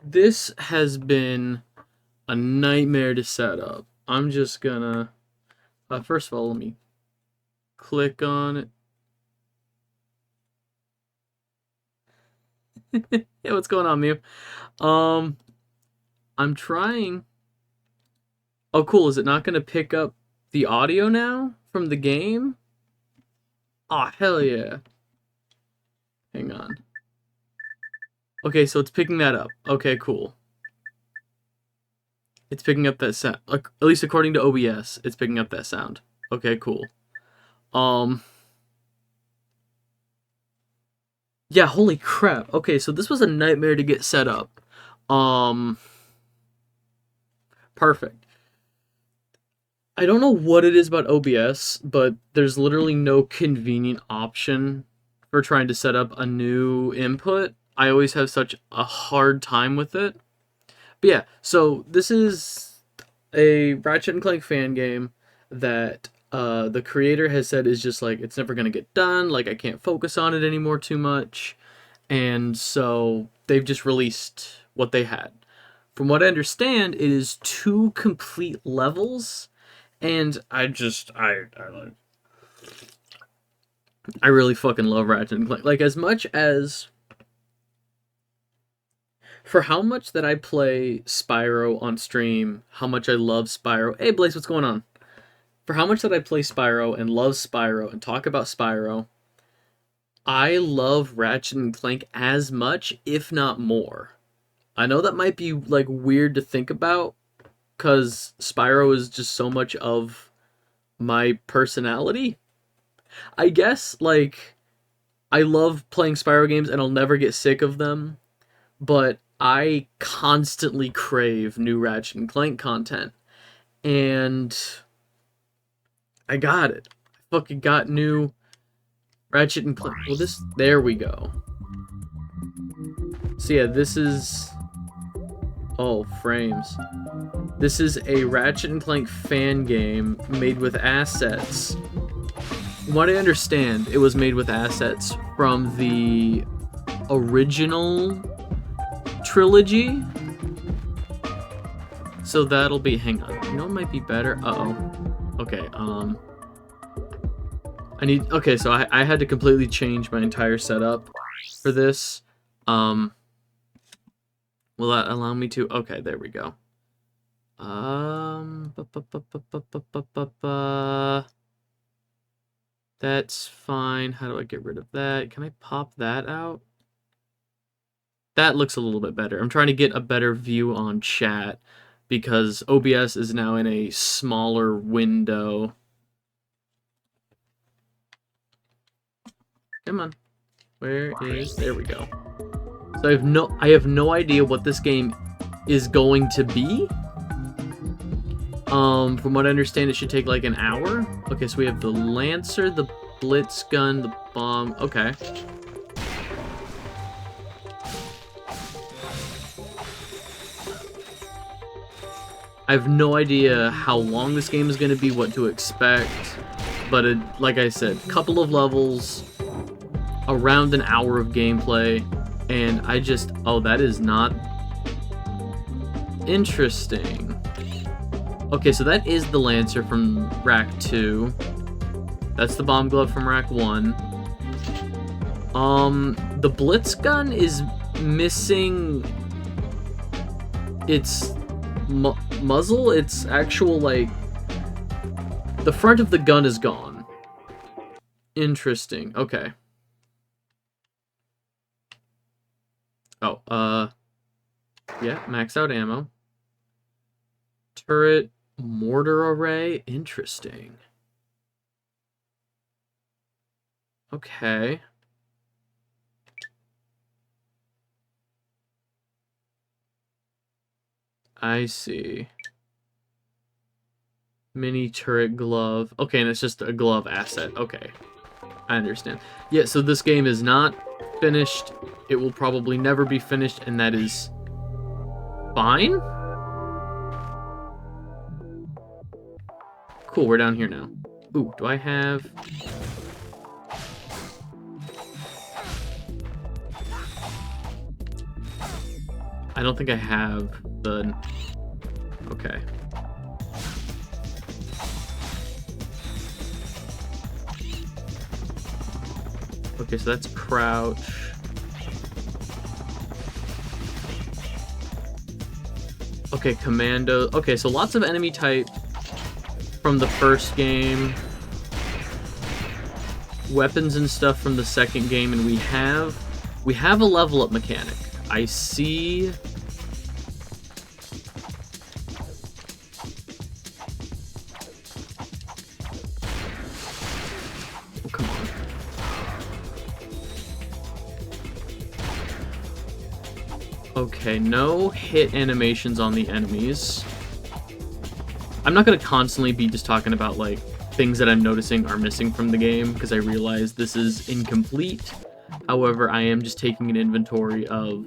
This has been a nightmare to set up. I'm just gonna, first of all, let me click on it. Yeah, what's going on, Mew? Um, I'm trying. Oh, cool. Is it not gonna pick up the audio now from the game? Oh, hell yeah. Hang on. Okay, so it's picking that up. Okay, cool. It's picking up that sound. At least according to OBS, it's picking up that sound. Okay, cool. Um, yeah, holy crap. Okay, so this was a nightmare to get set up. Um, Perfect. I don't know what it is about OBS, but there's literally no convenient option for trying to set up a new input. I always have such a hard time with it. But yeah, so this is a Ratchet and Clank fan game that the creator has said is just like it's never gonna get done. Like I can't focus on it anymore too much, and so they've just released what they had. From what I understand, it is two complete levels, and I really fucking love Ratchet and Clank. Like as much as for how much that I play Spyro on stream, how much I love Spyro. Hey Blaze, what's going on? For how much that I play Spyro and love Spyro and talk about Spyro, I love Ratchet and Clank as much, if not more. I know that might be like weird to think about cuz Spyro is just so much of my personality. I guess like I love playing Spyro games and I'll never get sick of them, but I constantly crave new Ratchet and Clank content. And I got it. I fucking got new Ratchet and Clank. Well, there we go. So yeah, this is, oh, frames. This is a Ratchet and Clank fan game made with assets. From what I understand, it was made with assets from the original trilogy. So that'll be, hang on, you know what might be better? Uh-oh. Okay, okay, so I had to completely change my entire setup for this. Will that allow me to? Okay, there we go. Ba, ba, ba, ba, ba, ba, ba, ba, ba. That's fine. How do I get rid of that? Can I pop that out? That looks a little bit better. I'm trying to get a better view on chat because OBS is now in a smaller window. Come on. Where is... There we go. So I have no idea what this game is going to be. From what I understand, it should take like an hour. Okay, so we have the Lancer, the Blitz gun, the bomb. Okay. I have no idea how long this game is going to be, what to expect. But like I said, couple of levels, around an hour of gameplay, and I just... Oh, that is not... Interesting. Okay, so that is the Lancer from Rack 2. That's the Bomb Glove from Rack 1. The Blitz gun is missing its muzzle. Its actual, like... The front of the gun is gone. Interesting. Okay. Oh, yeah, max out ammo. Turret, mortar array, interesting. Okay. I see. Mini turret glove. Okay, and it's just a glove asset. Okay. I understand. Yeah, so this game is not finished. It will probably never be finished, and that is fine. Cool, we're down here now. Ooh, do I have... I don't think I have the... Okay. Okay, so that's crouch. Okay, commando. Okay, so lots of enemy type from the first game. Weapons and stuff from the second game, and we have a level up mechanic. I see. Oh, come on. Okay, no hit animations on the enemies. I'm not gonna constantly be just talking about, like, things that I'm noticing are missing from the game, because I realize this is incomplete. However, I am just taking an inventory of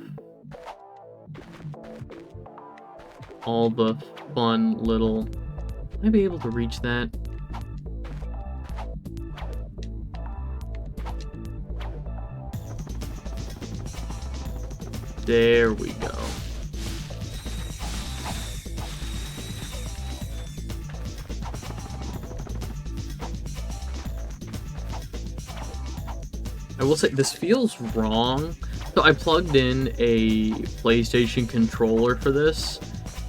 all the fun little... Will I be able to reach that? There we go. I will say, this feels wrong. So I plugged in a PlayStation controller for this,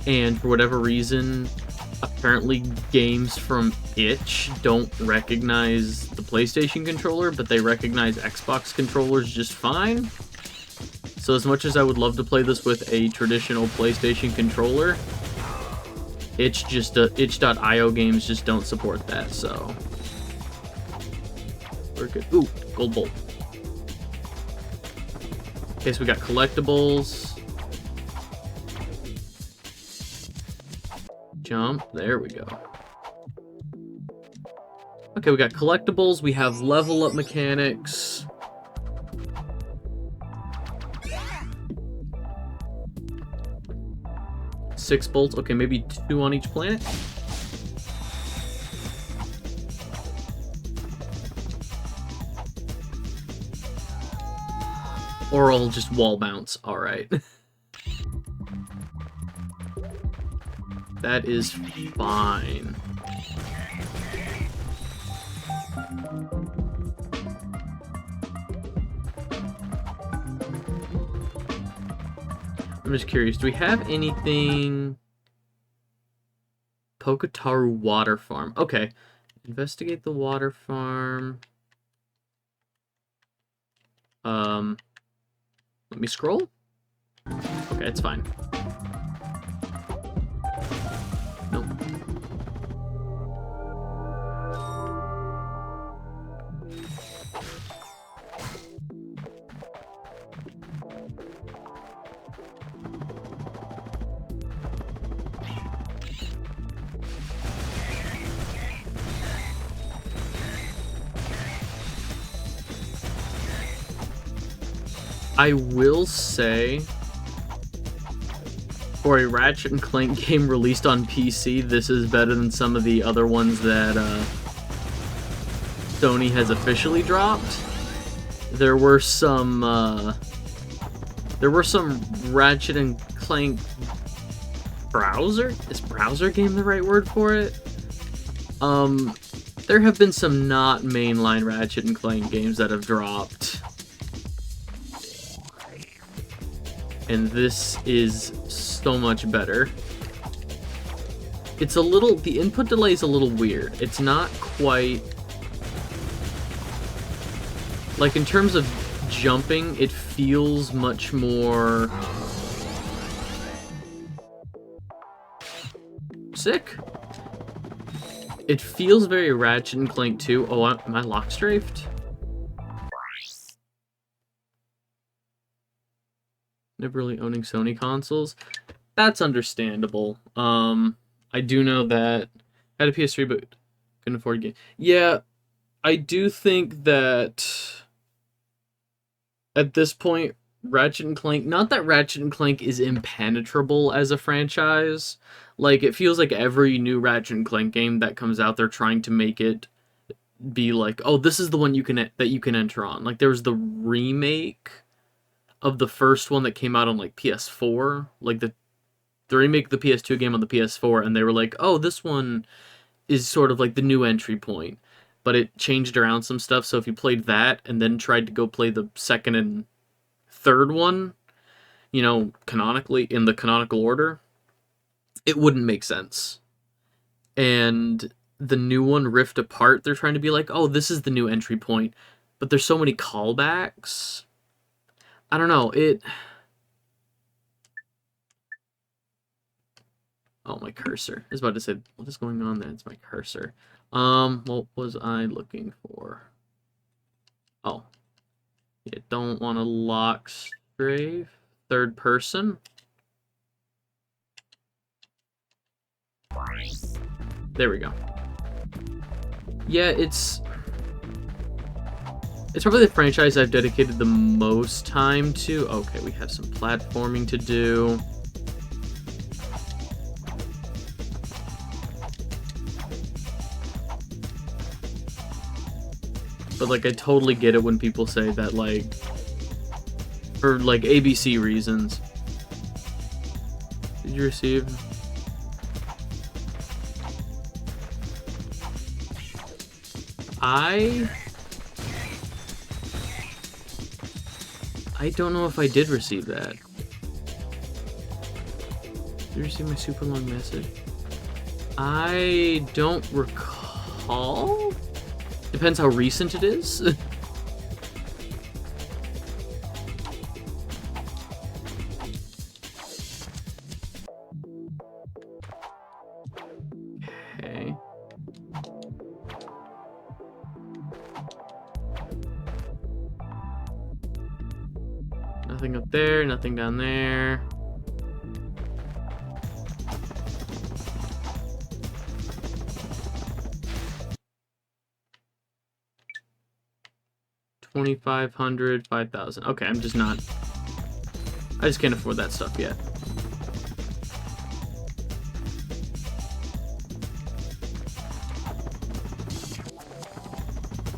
and for whatever reason, apparently games from itch don't recognize the PlayStation controller, but they recognize Xbox controllers just fine. So as much as I would love to play this with a traditional PlayStation controller, itch.io games just don't support that, so... We're good. Ooh, gold bolt. Okay, so we got collectibles. Jump. There we go. Okay, we got collectibles. We have level up mechanics. Six bolts. Okay, maybe 2 on each planet. Or I'll just wall bounce. Alright. That is fine. I'm just curious, do we have anything... Pokataru Water Farm. Okay. Investigate the water farm. Let me scroll? Okay, it's fine. Nope. I will say, for a Ratchet and Clank game released on PC, this is better than some of the other ones that Sony has officially dropped. There were some Ratchet and Clank browser? Is browser game the right word for it? There have been some not mainline Ratchet and Clank games that have dropped. And this is so much better. It's a little... The input delay is a little weird. It's not quite... Like, in terms of jumping, it feels much more... Sick? It feels very Ratchet and Clank 2. Oh, am I lock strafed? Never really owning Sony consoles. That's understandable. I do know that I had a PS3 but couldn't afford a game. Yeah, I do think that at this point, Ratchet and Clank, not that Ratchet and Clank is impenetrable as a franchise. Like, it feels like every new Ratchet and Clank game that comes out, they're trying to make it be like, oh, this is the one that you can enter on. Like, there was the remake of the first one that came out on like PS4, like the remake of the PS2 game on the PS4, and they were like, oh, this one is sort of like the new entry point, but it changed around some stuff. So if you played that and then tried to go play the second and third one, you know, canonically in the canonical order, it wouldn't make sense. And the new one, Rift Apart, they're trying to be like, oh, this is the new entry point, but there's so many callbacks. I don't know, oh, my cursor. I was about to say, what is going on there? It's my cursor. What was I looking for? Oh. You don't want to lock strafe. Third person. There we go. Yeah, it's probably the franchise I've dedicated the most time to. Okay, we have some platforming to do. But, like, I totally get it when people say that, like, for, like, ABC reasons. Did you receive? I don't know if I did receive that. Did you receive my super long message? I don't recall. Depends how recent it is. Okay. Nothing up there, nothing down there. $2,500, $5,000. Okay, I'm just not. I just can't afford that stuff yet.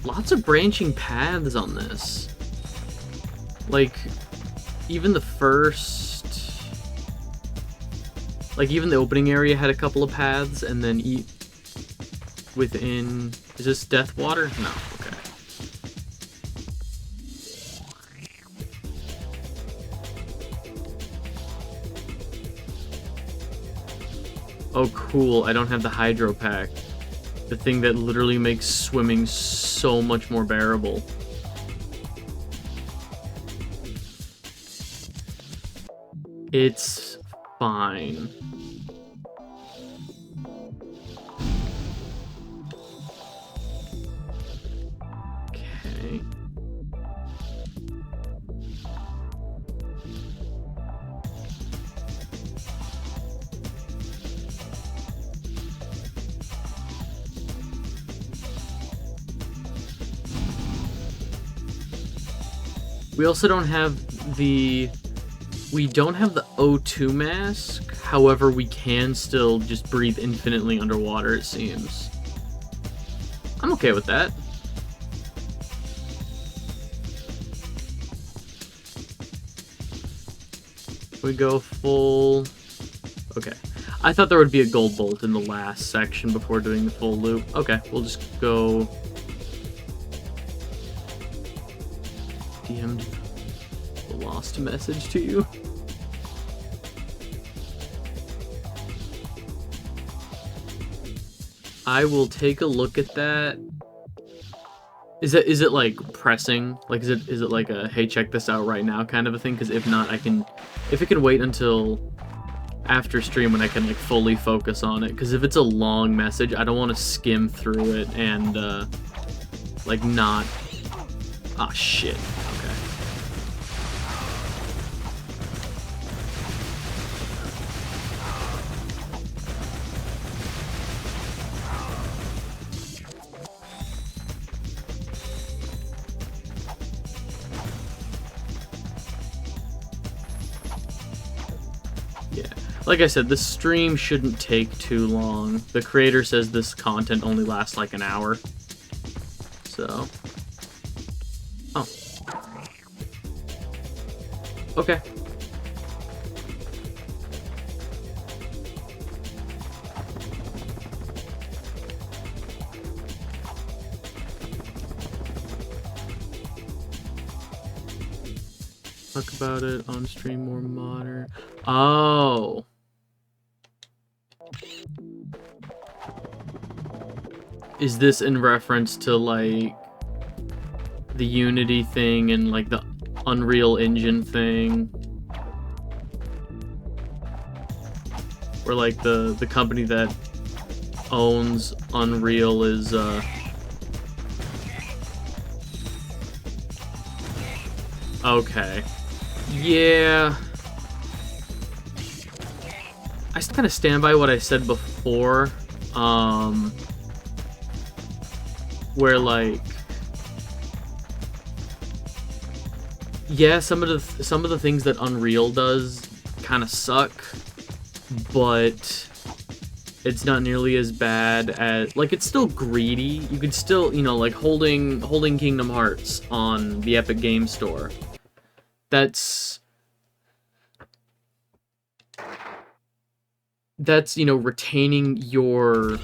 Lots of branching paths on this. Like, even the first... Like, even the opening area had a couple of paths, and then within... Is this Death Water? No, okay. Oh, cool. I don't have the Hydro Pack. The thing that literally makes swimming so much more bearable. It's fine. Okay. We also don't have the... We don't have the O2 mask, however, we can still just breathe infinitely underwater, it seems. I'm okay with that. We go full... Okay. I thought there would be a gold bolt in the last section before doing the full loop. Okay, we'll just go... DM'd the lost message to you. I will take a look at that. Is it like pressing? Like is it like a hey, check this out right now kind of a thing? Because if not, if it can wait until after stream when I can like fully focus on it. Because if it's a long message, I don't want to skim through it and like not. Ah, shit. Okay. Yeah. Like I said, this stream shouldn't take too long. The creator says this content only lasts like an hour. So... Oh. Okay. Talk about it on stream more modern. Oh. Is this in reference to, like, the Unity thing and, like, the Unreal Engine thing? Where, like, the company that owns Unreal is, okay. Yeah. I kind of stand by what I said before, where, like, yeah, some of the things that Unreal does kind of suck, but it's not nearly as bad as, like, it's still greedy. You could still, you know, like, holding Kingdom Hearts on the Epic Game Store. That's, you know, retaining an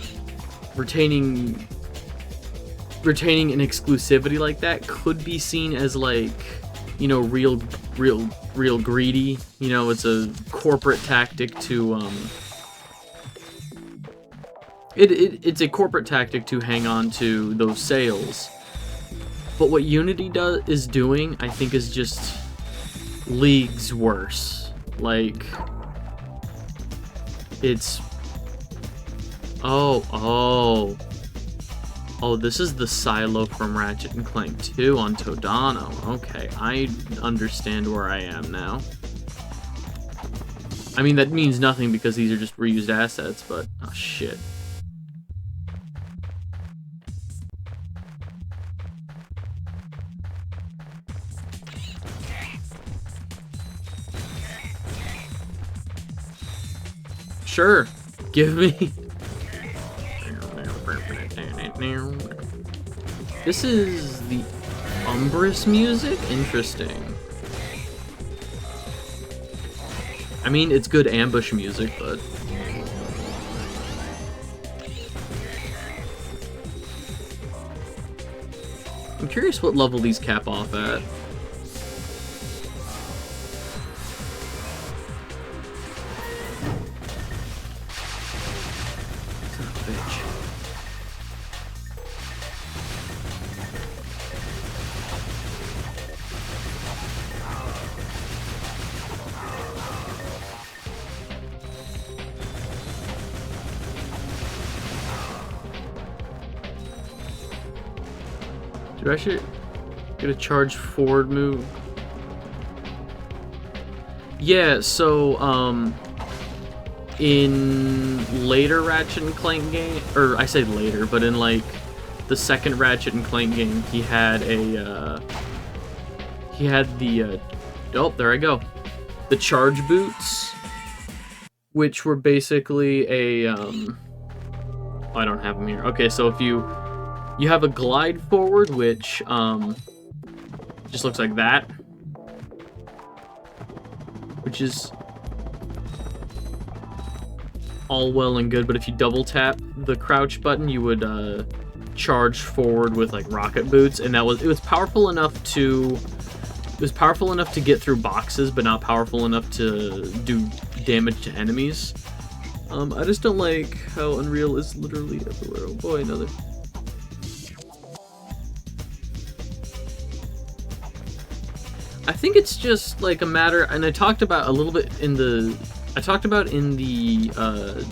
exclusivity like that could be seen as, like, you know, real greedy. You know, it's a corporate tactic to it's a corporate tactic to hang on to those sales. But what Unity is doing, I think, is just leagues worse. Like, it's oh, this is the silo from Ratchet and Clank 2 on Todano. Okay, I understand where I am now. I mean, that means nothing because these are just reused assets, but oh shit. Sure, give me. This is the Umbrus music? Interesting. I mean, it's good ambush music, but... I'm curious what level these cap off at. Dude, I should get a charge forward move. Yeah, so, in later Ratchet and Clank game, or I say later, but in, like, the second Ratchet and Clank game, he had a, oh, there I go. The charge boots, which were basically a, oh, I don't have them here. Okay, so if you have a glide forward, which, just looks like that. Which is all well and good, but if you double tap the crouch button, you would, charge forward with, like, rocket boots, and it was powerful enough to get through boxes, but not powerful enough to do damage to enemies. I just don't like how Unreal is literally everywhere. Oh boy, another. I think it's just like a matter, and I talked about a little bit in the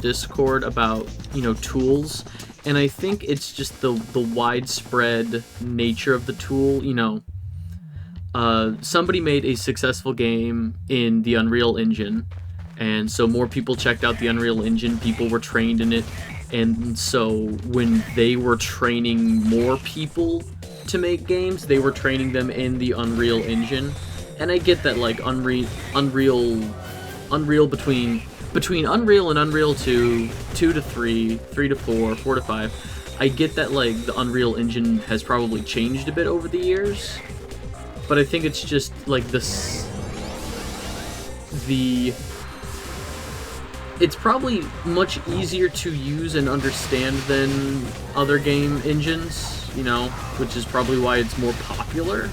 Discord about, you know, tools, and I think it's just the widespread nature of the tool. You know, somebody made a successful game in the Unreal Engine, and so more people checked out the Unreal Engine, people were trained in it, and so when they were training more people to make games, they were training them in the Unreal Engine. And I get that, like, Unreal between Unreal and Unreal 2, 2 to 3, 3 to 4, 4 to 5, I get that, like, the Unreal Engine has probably changed a bit over the years, but I think it's just, like, this... it's probably much easier to use and understand than other game engines, you know, which is probably why it's more popular.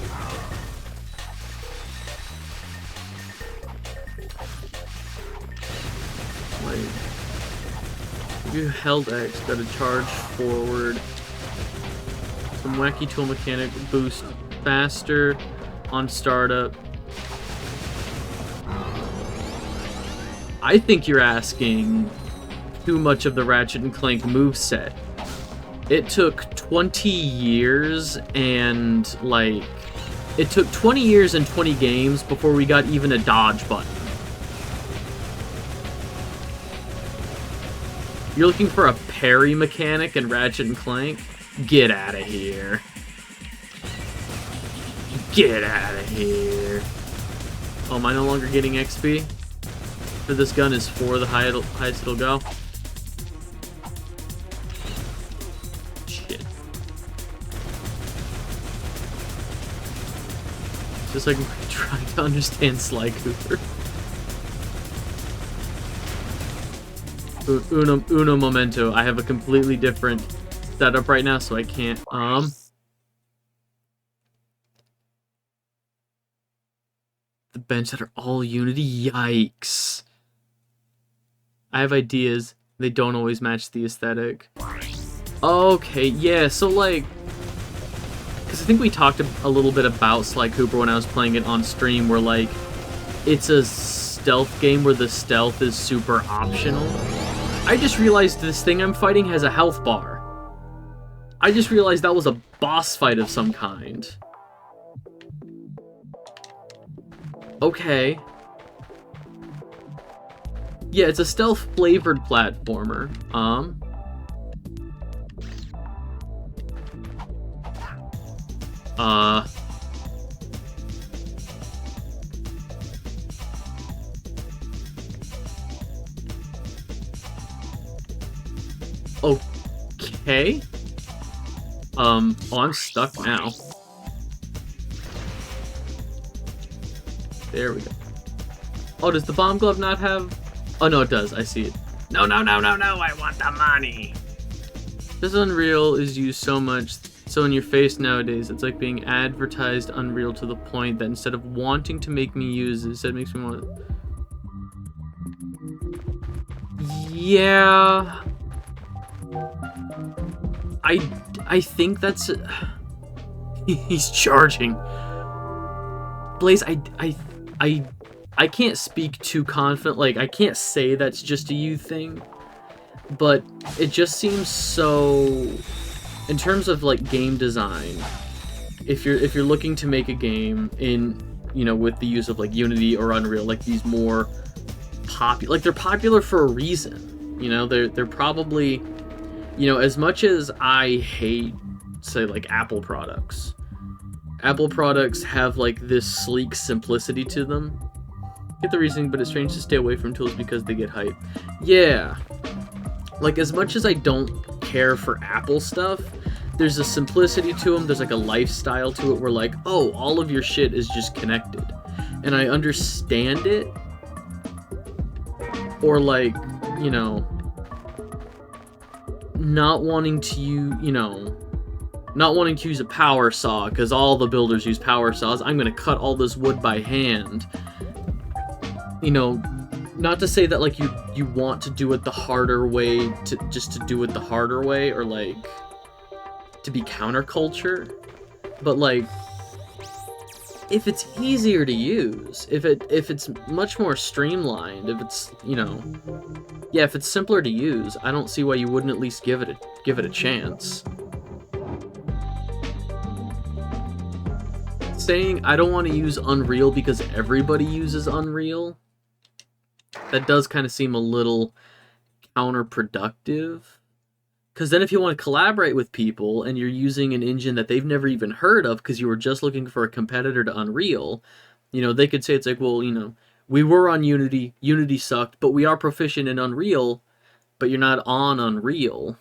Like, if you held X, gotta charge forward. Some wacky tool mechanic boost faster on startup. I think you're asking too much of the Ratchet and Clank moveset. It took 20 years and, like, it took 20 years and 20 games before we got even a dodge button. You're looking for a parry mechanic in Ratchet and Clank? Get out of here. Get out of here. Oh, am I no longer getting XP? For this gun is 4, the highest it'll go. Shit. Just like trying to understand Sly Cooper. Uno momento. I have a completely different setup right now, so I can't. The bench that are all Unity. Yikes. I have ideas. They don't always match the aesthetic. Okay, yeah, so like, because I think we talked a little bit about Sly Cooper when I was playing it on stream, where like, it's a stealth game where the stealth is super optional. I just realized this thing I'm fighting has a health bar. I just realized that was a boss fight of some kind. Okay. Yeah, it's a stealth-flavored platformer. Okay. Oh, I'm stuck now. There we go. Oh, does the bomb glove not have... Oh, no, it does. I see it. No, no, no, no, no. I want the money. This Unreal is used so much, so in your face nowadays. It's like being advertised Unreal to the point that instead of wanting to make me use it, instead makes me want to... Yeah... I think that's... He's charging. Blaze, I can't speak too confident, like, I can't say that's just a you thing, but it just seems so, in terms of, like, game design, if you're looking to make a game in, you know, with the use of, like, Unity or Unreal, like, these more popular, like, they're popular for a reason, you know, they're probably, you know, as much as I hate, say, like, Apple products have, like, this sleek simplicity to them. Get the reasoning, but it's strange to stay away from tools because they get hype. Yeah. Like, as much as I don't care for Apple stuff, there's a simplicity to them, there's, like, a lifestyle to it where, like, oh, all of your shit is just connected. And I understand it. Or, like, you know... not wanting to use a power saw because all the builders use power saws. I'm gonna cut all this wood by hand. You know, not to say that like you want to do it the harder way to do it the harder way or like to be counterculture, but like if it's easier to use, if it's much more streamlined, if it's, you know, yeah, if it's simpler to use, I don't see why you wouldn't at least give it a chance. Saying I don't want to use Unreal because everybody uses Unreal, that does kind of seem a little counterproductive. Because then if you want to collaborate with people and you're using an engine that they've never even heard of because you were just looking for a competitor to Unreal, you know, they could say it's like, well, you know, we were on Unity, Unity sucked, but we are proficient in Unreal, but you're not on Unreal,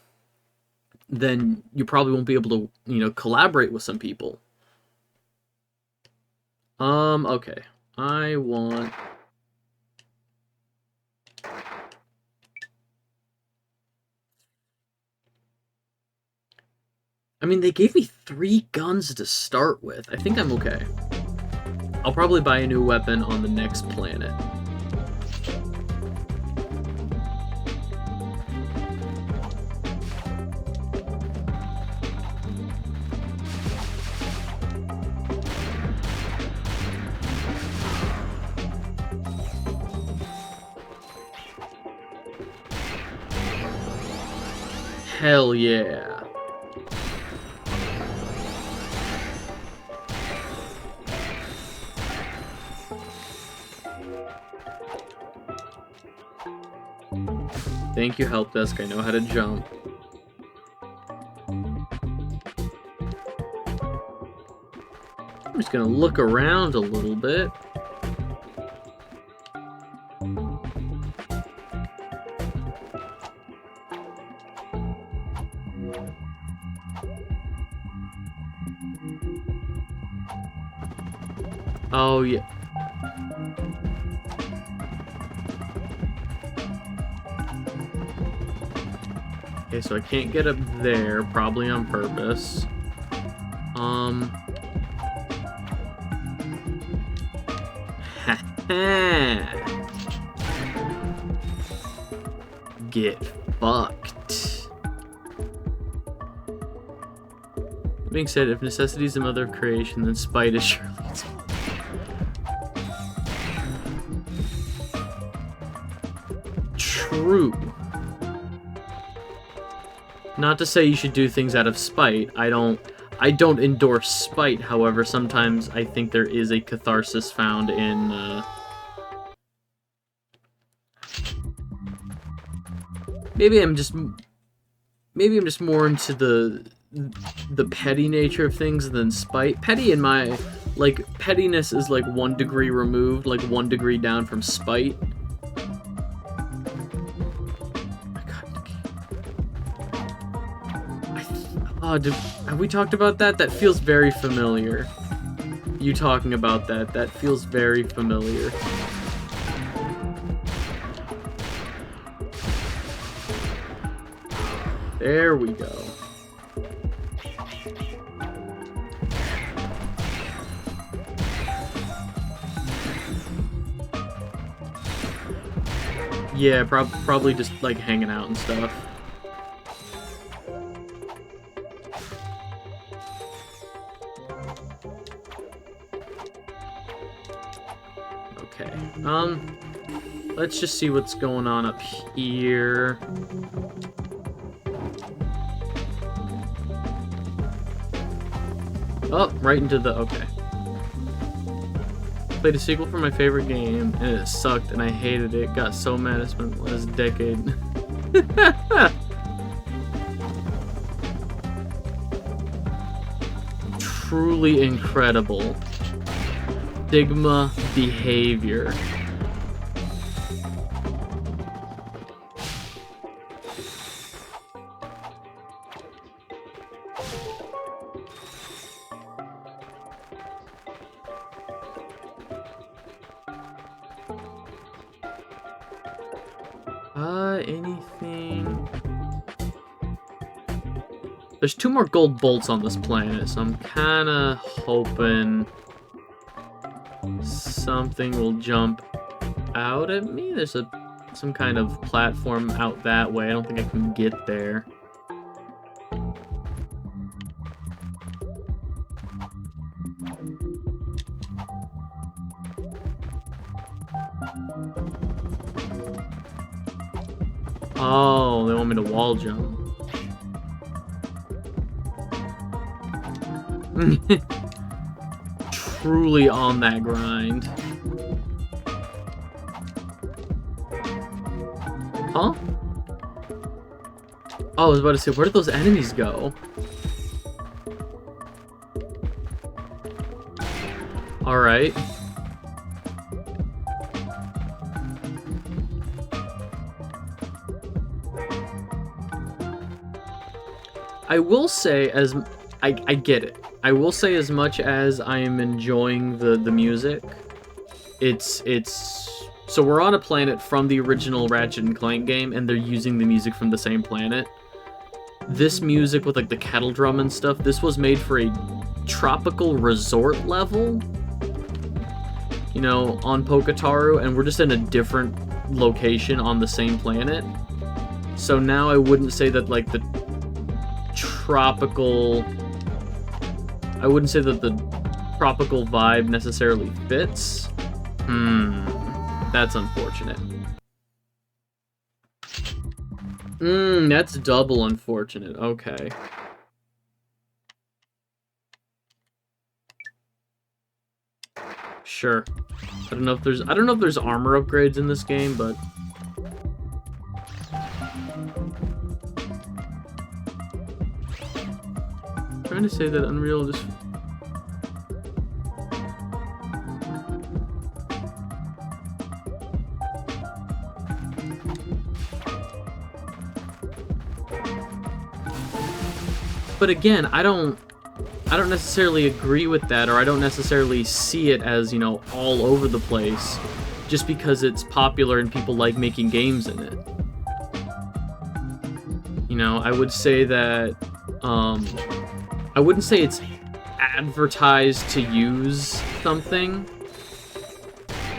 then you probably won't be able to, you know, collaborate with some people. Okay. I want I mean, they gave me 3 guns to start with. I think I'm okay. I'll probably buy a new weapon on the next planet. Hell yeah. Thank you, help desk. I know how to jump. I'm just gonna look around a little bit. Oh, yeah. Okay, so I can't get up there, probably on purpose. Get fucked. Being said, if necessity is the mother of creation, then spite is surely its own. True. Not to say you should do things out of spite. I don't endorse spite. However, sometimes I think there is a catharsis found in maybe I'm just more into the petty nature of things than spite. Petty in my, like, pettiness is like 1 degree removed, like 1 degree down from spite. Oh, have we talked about that? That feels very familiar. You talking about that. That feels very familiar. There we go. Yeah, probably just, like, hanging out and stuff. Okay, let's just see what's going on up here. Oh, right into the, okay. Played a sequel for my favorite game, and it sucked, and I hated it. Got so mad I spent the last decade. Truly incredible. Sigma behavior. Anything? There's 2 more gold bolts on this planet, so I'm kinda hoping something will jump out at me. There's some kind of platform out that way. I don't think I can get there. Oh, they want me to wall jump. Truly on that grind. Huh? Oh, I was about to say, where did those enemies go? Alright. I will say, I get it. I will say, as much as I am enjoying the music, it's so we're on a planet from the original Ratchet and Clank game, and they're using the music from the same planet. this music with like the kettle drum and stuff, this was made for a tropical resort level, you know, on Poketaru, and we're just in a different location on the same planet. So now I wouldn't say that like the tropical vibe necessarily fits. That's unfortunate. That's double unfortunate. Okay. Sure. I don't know if there's armor upgrades in this game, but I'm trying to say that Unreal just But again, I don't necessarily agree with that, or I don't necessarily see it as, you know, all over the place just because it's popular and people like making games in it. You know, I would say that I wouldn't say it's advertised to use something,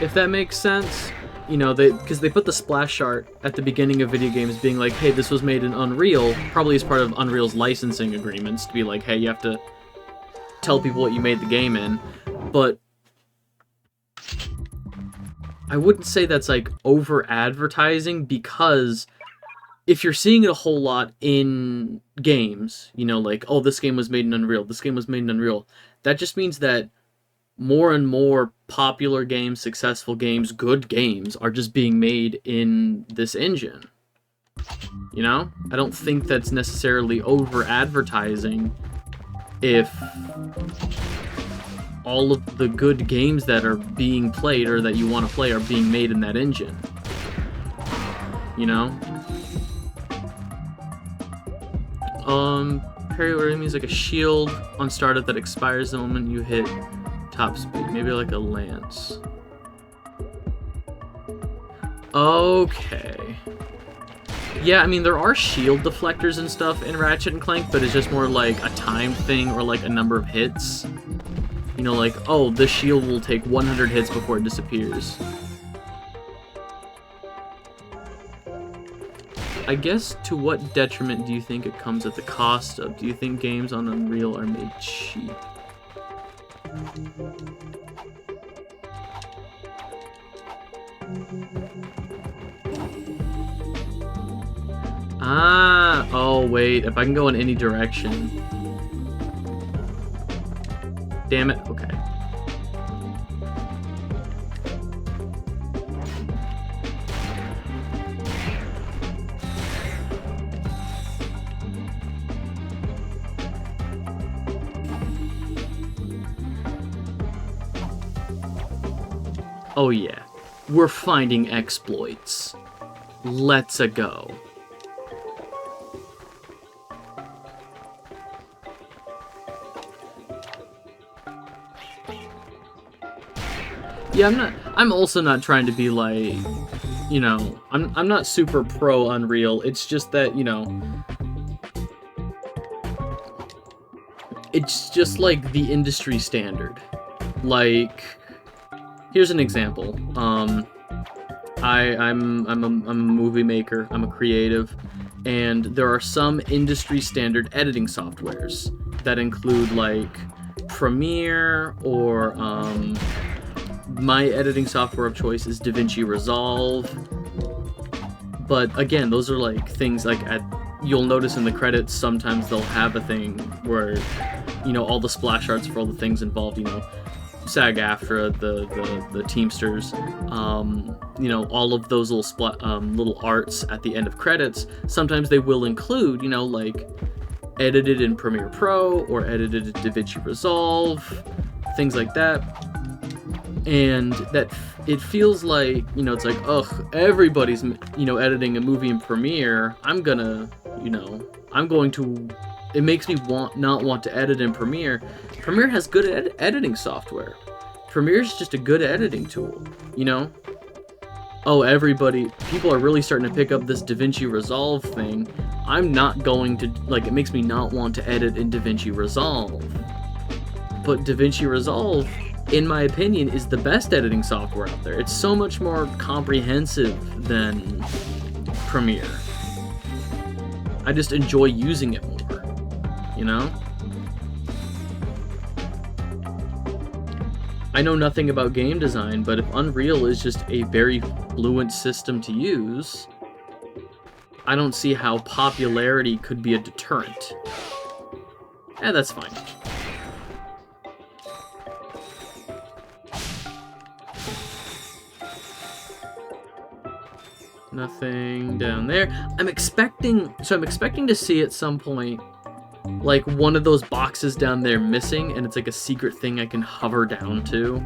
if that makes sense. You know, because they put the splash art at the beginning of video games being like, hey, this was made in Unreal, probably as part of Unreal's licensing agreements, to be like, hey, you have to tell people what you made the game in. But I wouldn't say that's like over advertising, because if you're seeing it a whole lot in games, you know, like, oh, this game was made in Unreal, this game was made in Unreal, that just means that more and more popular games, successful games, good games are just being made in this engine. You know? I don't think that's necessarily over advertising if all of the good games that are being played or that you want to play are being made in that engine. You know? Parry or enemies like a shield on startup that expires the moment you hit top speed. Maybe like a lance. Okay. Yeah, I mean, there are shield deflectors and stuff in Ratchet and Clank, but it's just more like a timed thing or like a number of hits. You know, like, oh, this shield will take 100 hits before it disappears. I guess, to what detriment do you think it comes at the cost of? Do you think games on Unreal are made cheap? Oh wait, if I can go in any direction. Damn it, okay. Oh yeah, we're finding exploits. Let's-a go. Yeah, I'm also not trying to be like, you know, I'm not super pro Unreal. It's just that, you know, it's just like the industry standard. Like, here's an example. I'm a movie maker. I'm a creative, and there are some industry standard editing softwares that include like Premiere, or my editing software of choice is DaVinci Resolve. But again, those are like things like you'll notice in the credits sometimes they'll have a thing where, you know, all the splash arts for all the things involved, you know, SAG-AFTRA, the Teamsters, you know, all of those little arts at the end of credits. Sometimes they will include, you know, like edited in Premiere Pro or edited in DaVinci Resolve, things like that. And that it feels like, you know, it's like, ugh, everybody's, you know, editing a movie in Premiere. It makes me not want to edit in Premiere. Premiere has good editing software. Premiere's just a good editing tool, you know? Oh, people are really starting to pick up this DaVinci Resolve thing. I'm not going to, like, it makes me not want to edit in DaVinci Resolve. But DaVinci Resolve, in my opinion, is the best editing software out there. It's so much more comprehensive than Premiere. I just enjoy using it more, you know? I know nothing about game design, but if Unreal is just a very fluent system to use, I don't see how popularity could be a deterrent. That's fine. Nothing down there. I'm expecting to see at some point, like, one of those boxes down there missing, and it's like a secret thing I can hover down to.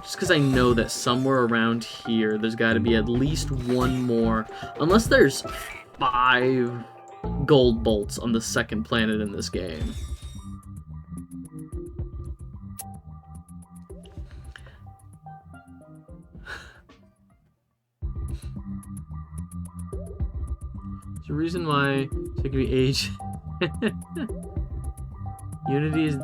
Just because I know that somewhere around here, there's got to be at least one more. Unless there's 5 gold bolts on the second planet in this game. There's a reason why it could be age. Unity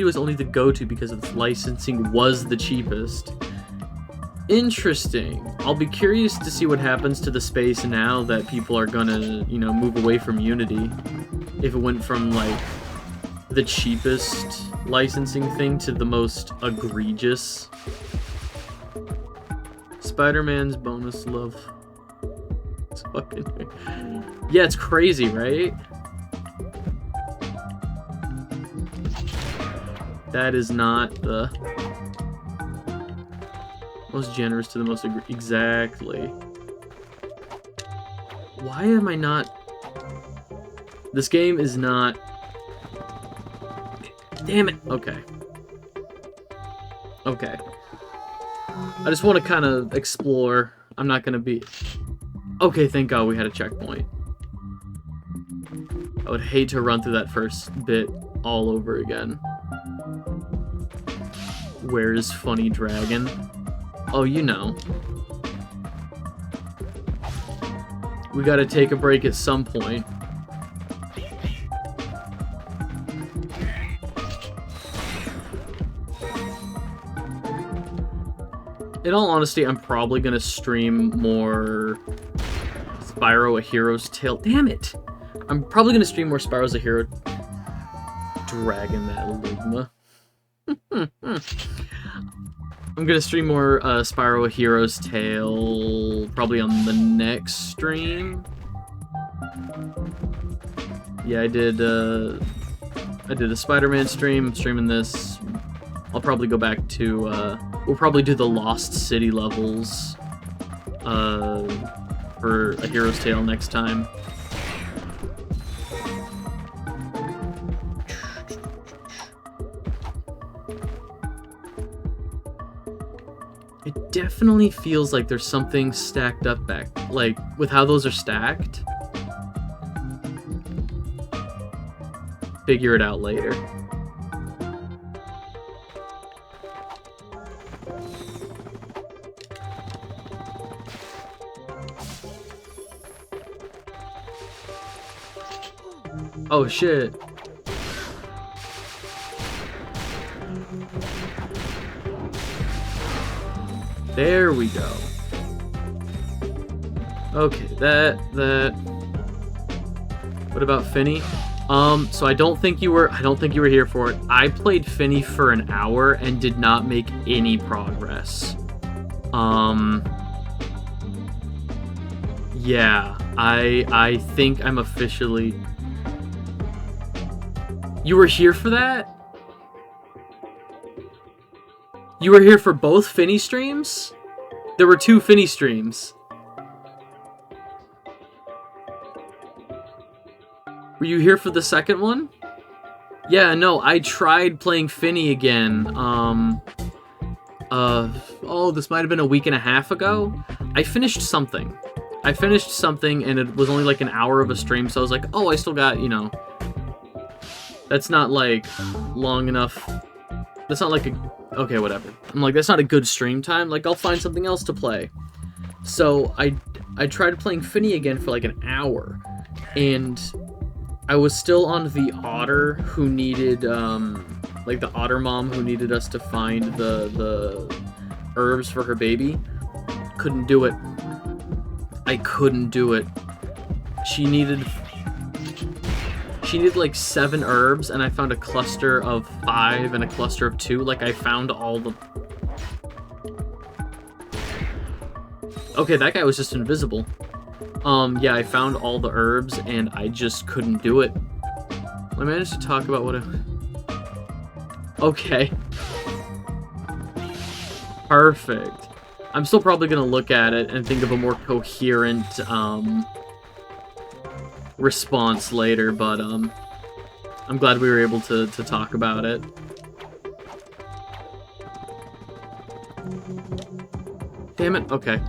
was only the go-to because its licensing was the cheapest. Interesting. I'll be curious to see what happens to the space now that people are gonna, you know, move away from Unity. If it went from, like, the cheapest licensing thing to the most egregious. Spider-Man's bonus love. It's fucking... Yeah, it's crazy, right? That is not the most generous to the most exactly. Why am I not? This game is not. Damn it. Okay. Okay. I just want to kind of explore. I'm not gonna be. Okay, thank God we had a checkpoint. I would hate to run through that first bit all over again. Where is Funny Dragon? Oh, you know. We gotta take a break at some point. In all honesty, I'm probably gonna stream more Spyro A Hero's Tale. Damn it! I'm probably gonna stream more Spyro's A Hero Dragon, that Ligma. I'm gonna stream more Spyro A Hero's Tale probably on the next stream. Yeah, I did a Spider-Man stream. I'm streaming this. I'll probably go back to we'll probably do the Lost City levels for A Hero's Tale next time. It definitely feels like there's something stacked up back, like, with how those are stacked. Figure it out later. Oh shit. There we go. Okay, that. What about Finny? So I don't think you were here for it. I played Finny for an hour and did not make any progress. Yeah, I think I'm officially... You were here for that? You were here for both Finny streams? There were 2 Finny streams. Were you here for the second one? Yeah, no, I tried playing Finny again. This might have been a week and a half ago. I finished something, and it was only like an hour of a stream, so I was like, oh, I still got, you know... That's not, like, long enough. That's not like a... Okay, whatever. I'm like, that's not a good stream time. Like, I'll find something else to play. So, I tried playing Finny again for like an hour, and I was still on the otter who needed, like the otter mom who needed us to find the herbs for her baby. Couldn't do it. I couldn't do it. She needed like 7 herbs, and I found a cluster of 5 and a cluster of 2. Like, I found all the... Okay, that guy was just invisible. Yeah, I found all the herbs, and I just couldn't do it. I managed to talk about what I... Okay. Perfect. I'm still probably gonna look at it and think of a more coherent, response later, but, I'm glad we were able to talk about it. Damn it, okay.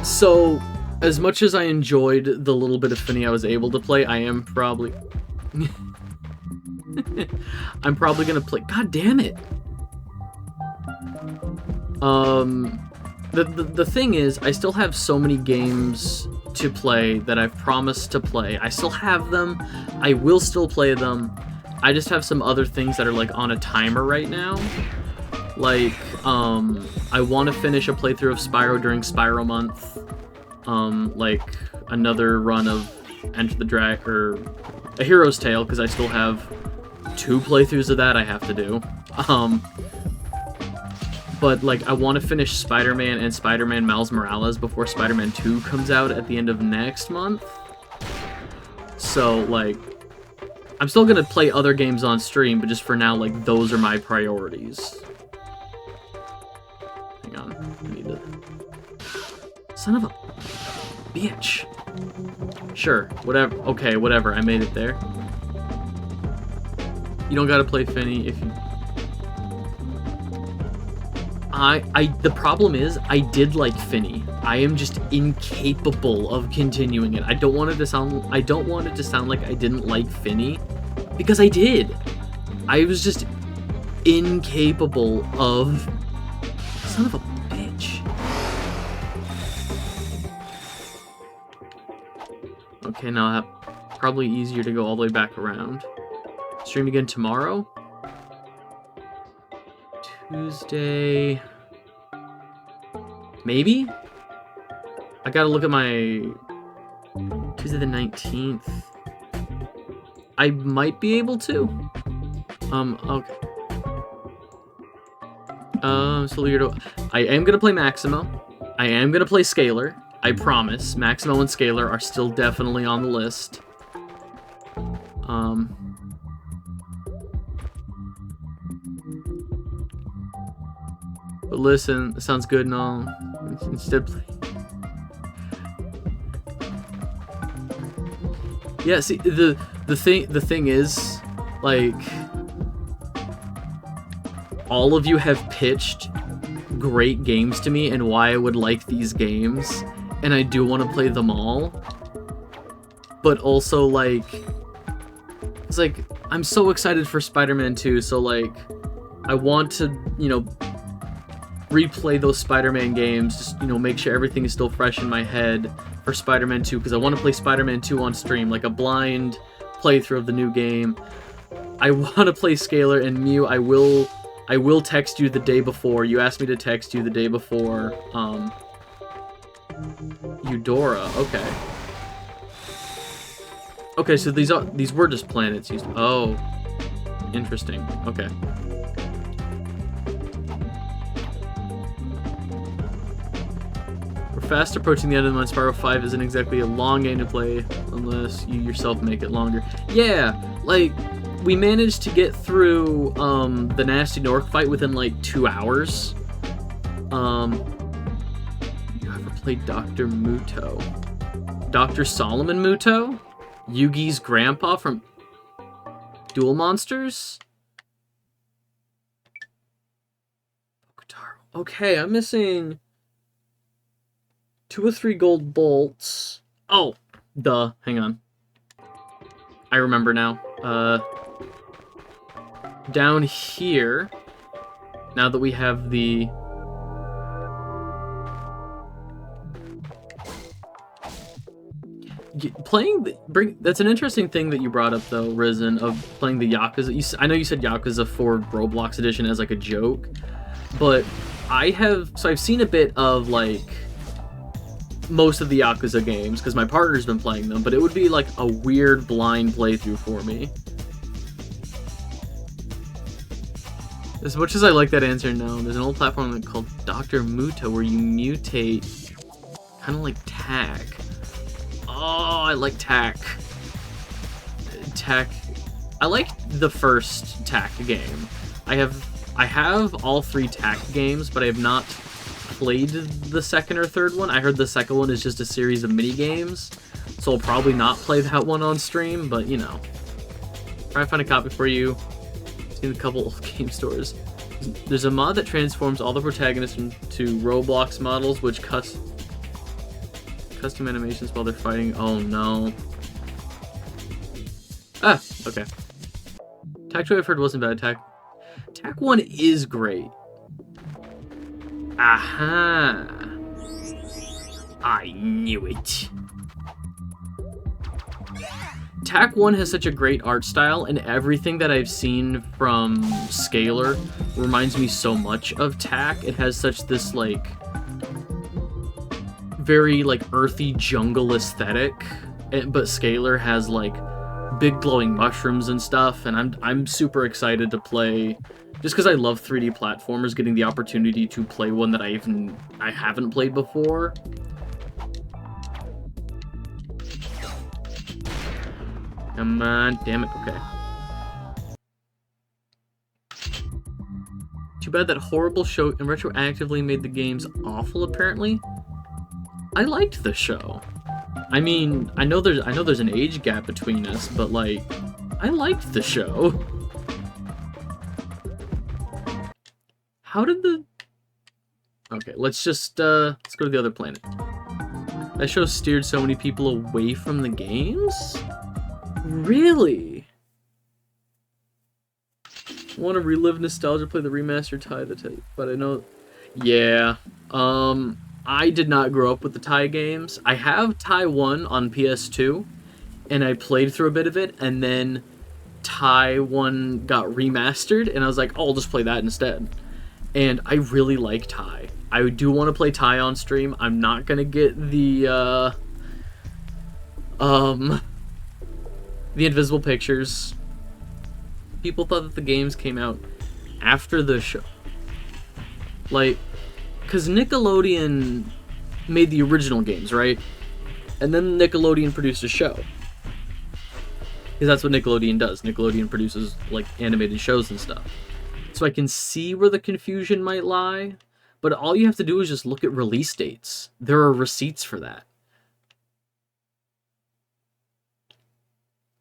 So, as much as I enjoyed the little bit of Finny I was able to play, I am probably... I'm probably gonna play... God damn it! The thing is, I still have so many games to play that I've promised to play. I still have them. I will still play them. I just have some other things that are, like, on a timer right now. Like, I want to finish a playthrough of Spyro during Spyro Month. Like, another run of Enter the Dragon, or A Hero's Tale, because I still have 2 playthroughs of that I have to do. But, like, I want to finish Spider-Man and Spider-Man Miles Morales before Spider-Man 2 comes out at the end of next month. So, like, I'm still gonna play other games on stream, but just for now, like, those are my priorities. Hang on, I need to... Son of a bitch. Sure, whatever. Okay, whatever, I made it there. You don't gotta play Finny if you... The problem is, I did like Finny. I am just incapable of continuing it. I don't want it to sound like I didn't like Finny, because I did. I was just incapable of... Son of a bitch. Okay, now probably easier to go all the way back around. Stream again tomorrow? Tuesday... Maybe? I gotta look at my... Tuesday the 19th. I might be able to. Okay. So weird. I am gonna play Maximo. I am gonna play Scalar. I promise. Maximo and Scalar are still definitely on the list. But listen, it sounds good and all. Instead, yeah. See, the thing is, like, all of you have pitched great games to me and why I would like these games, and I do want to play them all. But also, like, it's like I'm so excited for Spider-Man 2, so like, I want to, you know, replay those Spider-Man games, just, you know, make sure everything is still fresh in my head for Spider-Man 2, because I want to play Spider-Man 2 on stream, like a blind playthrough of the new game. I want to play Scalar, and Mew, I will text you the day before. You asked me to text you the day before. Eudora, okay. Okay, so these were just planets used. Oh, interesting. Okay. Fast approaching the end of the month. Spyro 5 isn't exactly a long game to play unless you yourself make it longer. Yeah, like, we managed to get through the Nasty Nork fight within like 2 hours. You ever played Dr. Muto? Dr. Solomon Muto? Yugi's grandpa from Duel Monsters? Okay, I'm missing 2 or 3 gold bolts. Oh, duh. Hang on. I remember now. Down here, now that we have the... That's an interesting thing that you brought up though, Risen, of playing the Yakuza. I know you said Yakuza 4 Roblox edition as like a joke, but I've seen a bit of like most of the Yakuza games because my partner's been playing them, but it would be like a weird blind playthrough for me. As much as I like that answer, no. There's an old platform called Dr. Muta where you mutate, kind of like Tak. Oh, I like Tak. Tak. I like the first Tak game. I have all 3 Tak games, but I have not played the second or third one. I heard the second one is just a series of mini games, so I'll probably not play that one on stream. But you know, try to find a copy for you. Seen a couple of game stores. There's a mod that transforms all the protagonists into Roblox models, which custom animations while they're fighting. Oh no. Ah, okay. Tak 2 I've heard wasn't bad. Tak 1 is great. Aha! I knew it. Tak 1 has such a great art style, and everything that I've seen from Scalar reminds me so much of Tak. It has such this, like, very, like, earthy jungle aesthetic, but Scalar has, like, big glowing mushrooms and stuff, and I'm super excited to play, just because I love 3D platformers, getting the opportunity to play one that I haven't played before. Come on, damn it, okay. Too bad that horrible show retroactively made the games awful, apparently. I liked the show. I mean, I know there's an age gap between us, but like, I liked the show. How did the... Okay, let's just, let's go to the other planet. That show steered so many people away from the games? Really? Want to relive nostalgia, play the remastered Tai, but I know... Yeah, I did not grow up with the Tai games. I have Tai 1 on PS2, and I played through a bit of it, and then Tai 1 got remastered, and I was like, oh, I'll just play that instead. And I really like Tai. I do want to play Tai on stream. I'm not gonna get the Invisible Pictures. People thought that the games came out after the show. Like, because Nickelodeon made the original games, right? And then Nickelodeon produced a show. Because that's what Nickelodeon does. Nickelodeon produces, like, animated shows and stuff. So I can see where the confusion might lie. But all you have to do is just look at release dates. There are receipts for that.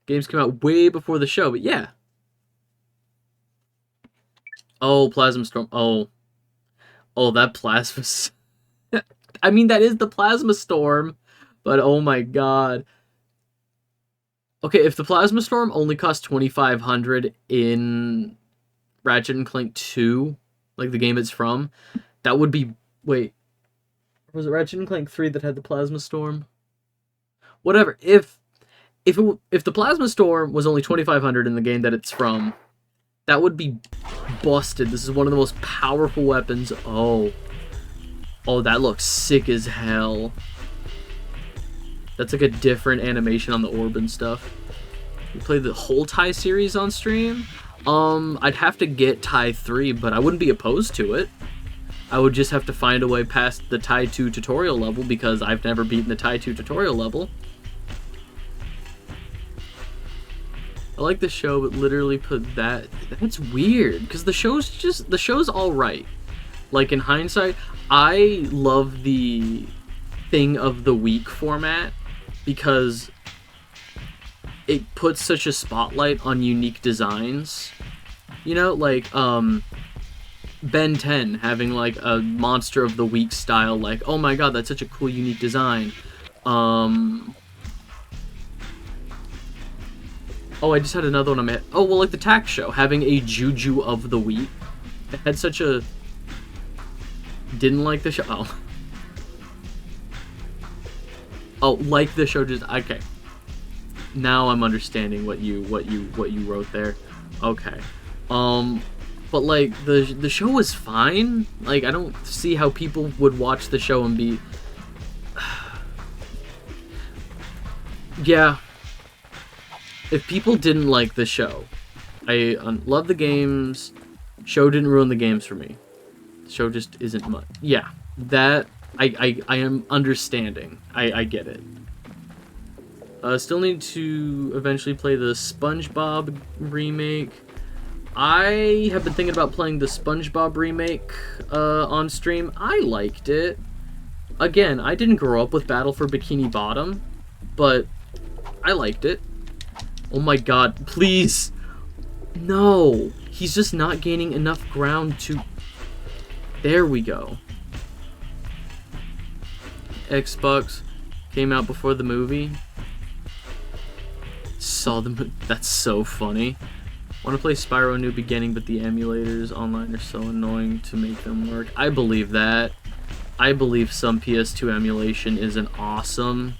Games came out way before the show, but yeah. Oh, Plasma Storm. Oh, that Plasma... I mean, that is the Plasma Storm, but oh my god. Okay, if the Plasma Storm only cost $2,500 in Ratchet and Clank 2, like the game it's from, that would be... Wait. Was it Ratchet and Clank 3 that had the Plasma Storm? Whatever. If the Plasma Storm was only $2,500 in the game that it's from, that would be busted. This is one of the most powerful weapons. Oh, that looks sick as hell. That's like a different animation on the orb and stuff. You play the whole Tai series on stream? I'd have to get Tai 3, but I wouldn't be opposed to it. I would just have to find a way past the Tai 2 tutorial level, because I've never beaten the Tai 2 tutorial level. I like the show, but literally put that... That's weird, because the show's alright. Like, in hindsight, I love the Thing of the Week format, because it puts such a spotlight on unique designs. You know, like, Ben 10 having, like, a Monster of the Week style, like, oh my god, that's such a cool, unique design. Oh, I just had another one. Oh, well, like the Tak show, having a Juju of the Week. It had such a... Didn't like the show. Oh. Oh, like the show just okay. Now I'm understanding what you wrote there. Okay. Um but like the show was fine. Like I don't see how people would watch the show and be yeah. If people didn't like the show, I love the games. Show didn't ruin the games for me. The show just isn't much. Yeah, that I am understanding. I get it. Still need to eventually play the SpongeBob remake. I have been thinking about playing the SpongeBob remake on stream. I liked it. Again, I didn't grow up with Battle for Bikini Bottom, but I liked it. Oh my god, please! No! He's just not gaining enough ground to... There we go. Xbox came out before the movie. Saw the... That's so funny. Want to play Spyro New Beginning, but the emulators online are so annoying to make them work. I believe that. I believe some PS2 emulation is an awesome...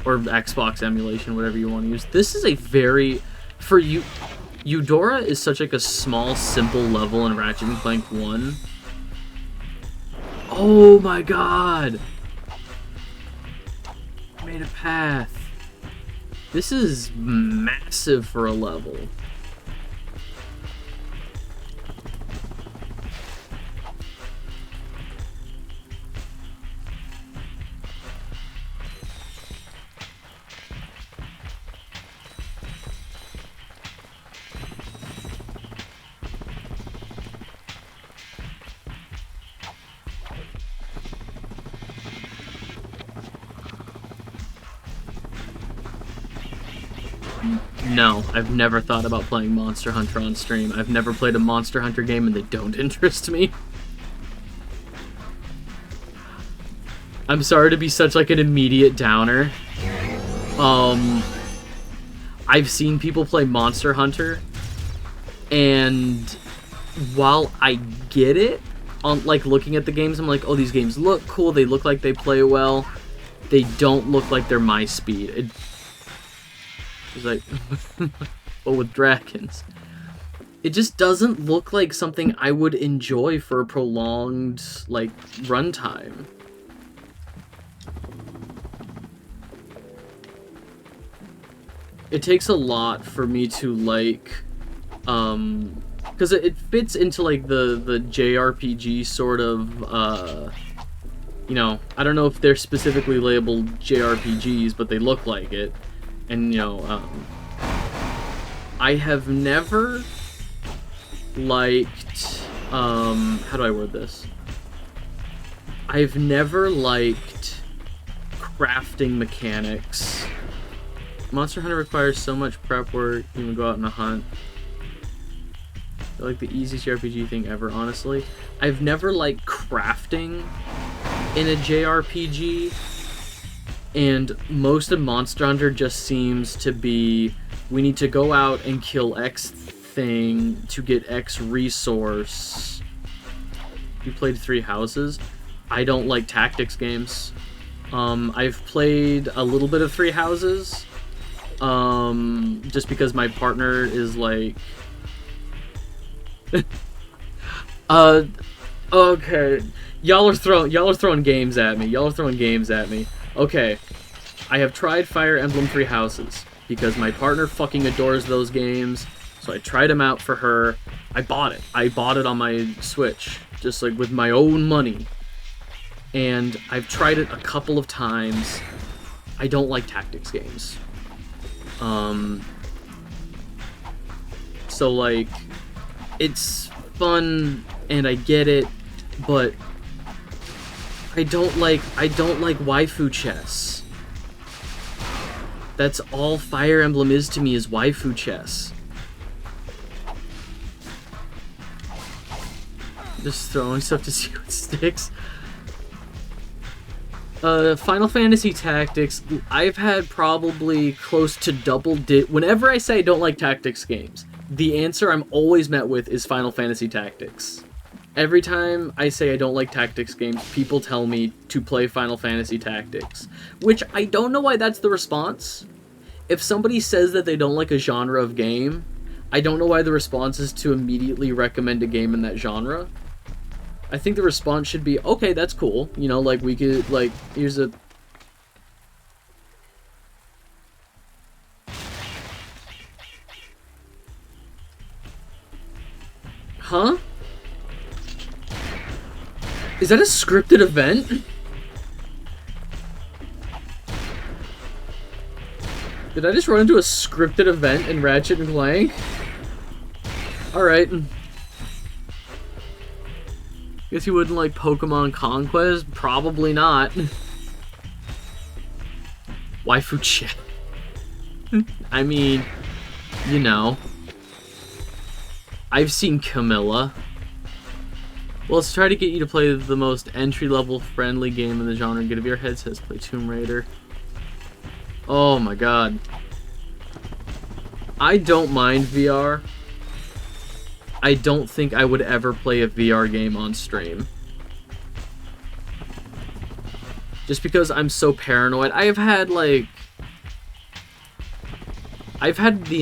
Or Xbox emulation, whatever you want to use. This is a very... For you... Eudora is such like a small, simple level in Ratchet and Clank 1. Oh my god! Made a path. This is massive for a level. No, I've never thought about playing Monster Hunter on stream. I've never played a Monster Hunter game and they don't interest me. I'm sorry to be such like an immediate downer. I've seen people play Monster Hunter, and while I get it, on like looking at the games, I'm like, oh, these games look cool, they look like they play well, they don't look like they're my speed. It's like, but with dragons. It just doesn't look like something I would enjoy for a prolonged, like, runtime. It takes a lot for me to, like, because it fits into, like, the JRPG sort of, you know, I don't know if they're specifically labeled JRPGs, but they look like it. And, you know, I have never liked, how do I word this? I've never liked crafting mechanics. Monster Hunter requires so much prep work, you even go out on a hunt. They're like the easiest RPG thing ever, honestly. I've never liked crafting in a JRPG. And most of Monster Hunter just seems to be, we need to go out and kill X thing to get X resource. You played Three Houses? I don't like tactics games. I've played a little bit of Three Houses. Just because my partner is like... okay. Y'all are throwing games at me. Okay, I have tried Fire Emblem Three Houses, because my partner fucking adores those games, so I tried them out for her. I bought it on my Switch, just like with my own money. And I've tried it a couple of times. I don't like tactics games. So like, it's fun, and I get it, but I don't like waifu chess. That's all Fire Emblem is to me, is waifu chess. Just throwing stuff to see what sticks. Final Fantasy Tactics, I've had probably close to whenever I say I don't like tactics games, the answer I'm always met with is Final Fantasy Tactics. Every time I say I don't like tactics games, people tell me to play Final Fantasy Tactics, which I don't know why that's the response. If somebody says that they don't like a genre of game, I don't know why the response is to immediately recommend a game in that genre. I think the response should be, okay, that's cool. You know, like, we could, like, here's a... Huh? Is that a scripted event? Did I just run into a scripted event in Ratchet and Clank? Alright. Guess you wouldn't like Pokemon Conquest? Probably not. Waifu chat. I mean, you know. I've seen Camilla. Well, let's try to get you to play the most entry-level friendly game in the genre. Get a VR headset, play Tomb Raider. Oh my god. I don't mind VR. I don't think I would ever play a VR game on stream. Just because I'm so paranoid. I've had the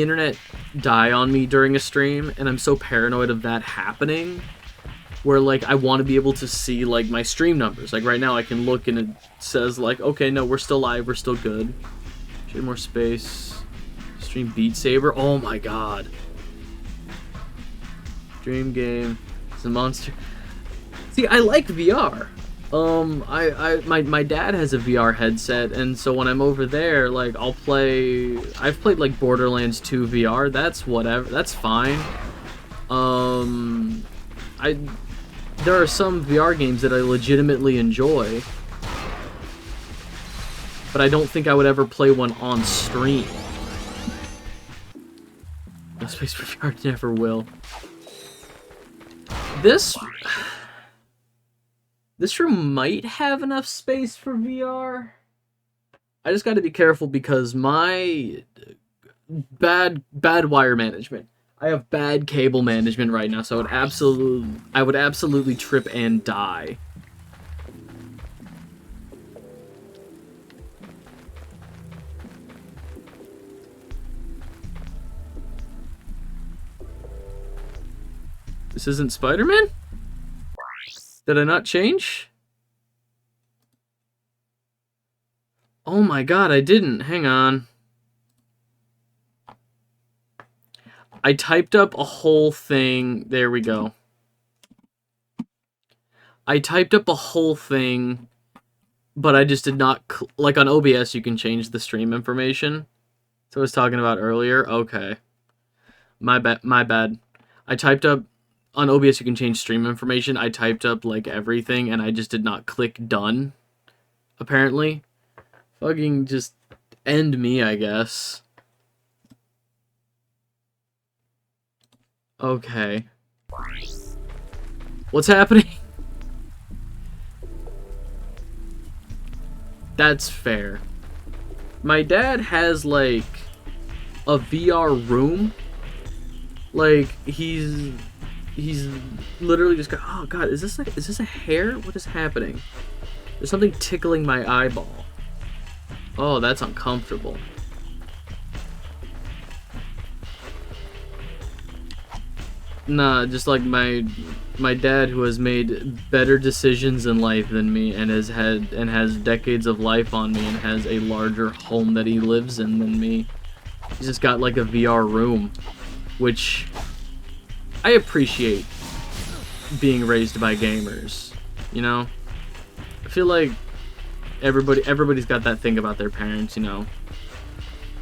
internet die on me during a stream, and I'm so paranoid of that happening, where, like, I want to be able to see, like, my stream numbers. Like, right now I can look and it says, like, okay, no, we're still live, we're still good. Should more space. Stream Beat Saber. Oh my god. Dream game. It's a monster. See, I like VR. My dad has a VR headset, and so when I'm over there, like, I'll play... I've played, like, Borderlands 2 VR. That's whatever. That's fine. There are some VR games that I legitimately enjoy, but I don't think I would ever play one on stream. No space for VR, never will. This room might have enough space for VR. I just got to be careful because my bad wire management. I have bad cable management right now, so I would absolutely trip and die. This isn't Spider-Man? Did I not change? Oh my god, I didn't. Hang on. I typed up a whole thing. There we go. I typed up a whole thing, but I just did not... like, on OBS, you can change the stream information. So I was talking about earlier. Okay. My bad. I typed up... on OBS, you can change stream information. I typed up, like, everything, and I just did not click done, apparently. Fucking just end me, I guess. Okay. What's happening? That's fair. My dad has, like, a VR room. Like, he's literally just got... oh god, is this a hair? What is happening? There's something tickling my eyeball. Oh, that's uncomfortable. Nah, just like my dad, who has made better decisions in life than me, and has decades of life on me, and has a larger home that he lives in than me. He's just got like a VR room, which I appreciate being raised by gamers, you know? I feel like everybody's got that thing about their parents, you know?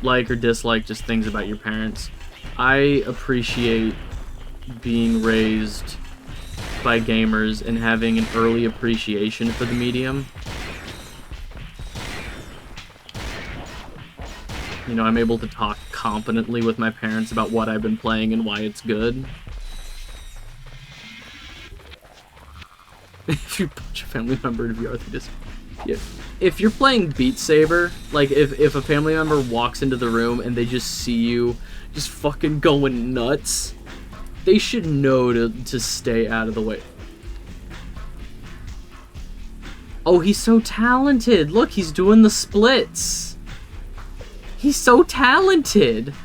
Like or dislike just things about your parents. I appreciate being raised by gamers and having an early appreciation for the medium. You know, I'm able to talk confidently with my parents about what I've been playing and why it's good. If you punch a family member in VR, they just... yeah. If you're playing Beat Saber, like, if a family member walks into the room and they just see you just fucking going nuts, they should know to stay out of the way. Oh, he's so talented. Look, he's doing the splits. He's so talented.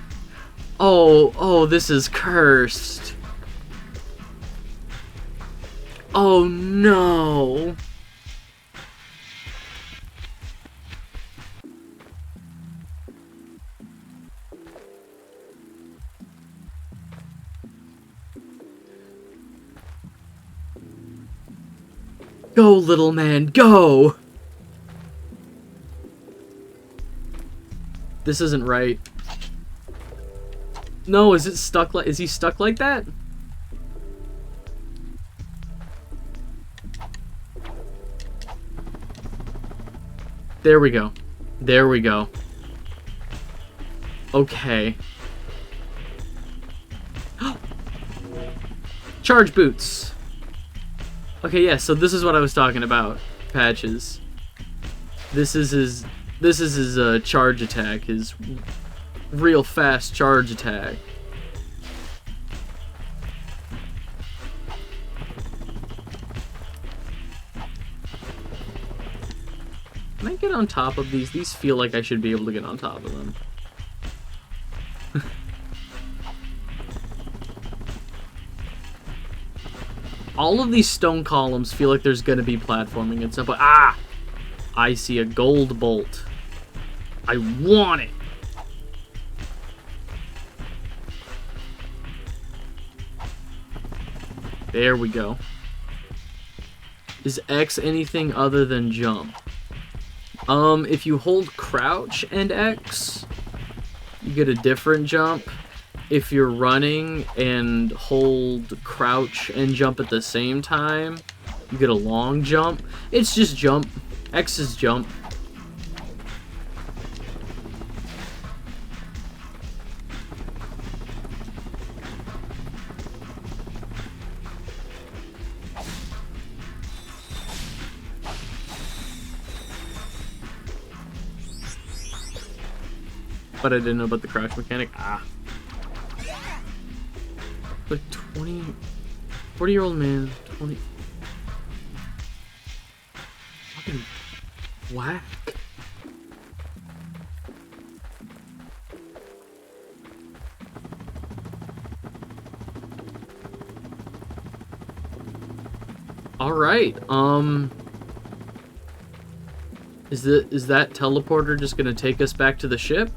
Oh, this is cursed. Oh, no. Go, little man, go! This isn't right. No, is it stuck like... Is he stuck like that? There we go. There we go. Okay. Charge boots. Okay, yeah, so this is what I was talking about. Patches. This is his charge attack, his real fast charge attack. Can I get on top of these? These feel like I should be able to get on top of them. All of these stone columns feel like there's gonna be platforming at some point. Ah! I see a gold bolt. I want it! There we go. Is X anything other than jump? If you hold crouch and X, you get a different jump. If you're running and hold crouch and jump at the same time, you get a long jump. It's just jump. X is jump. But I didn't know about the crouch mechanic. Ah. Like 40-year-old man, 20. Fucking whack. All right. Is that teleporter just gonna take us back to the ship?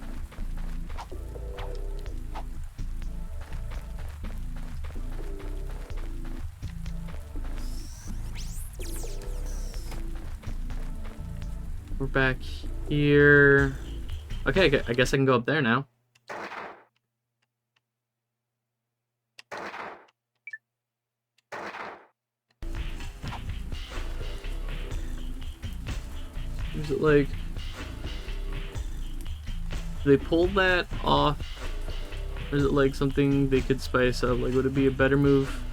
We're back here. Okay, I guess I can go up there now. Is it like... Do they pull that off? Or is it like something they could spice up? Like, would it be a better move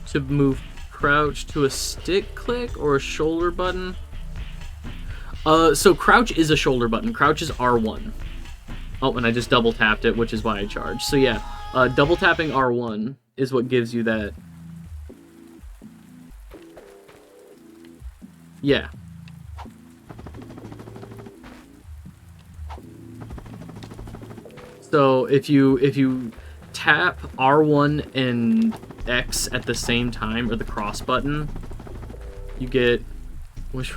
to move crouch to a stick click or a shoulder button? So crouch is a shoulder button. Crouch is R1. Oh, and I just double tapped it, which is why I charged. So yeah, double tapping R1 is what gives you that. Yeah. So if you tap R1 and X at the same time, or the cross button, you get which.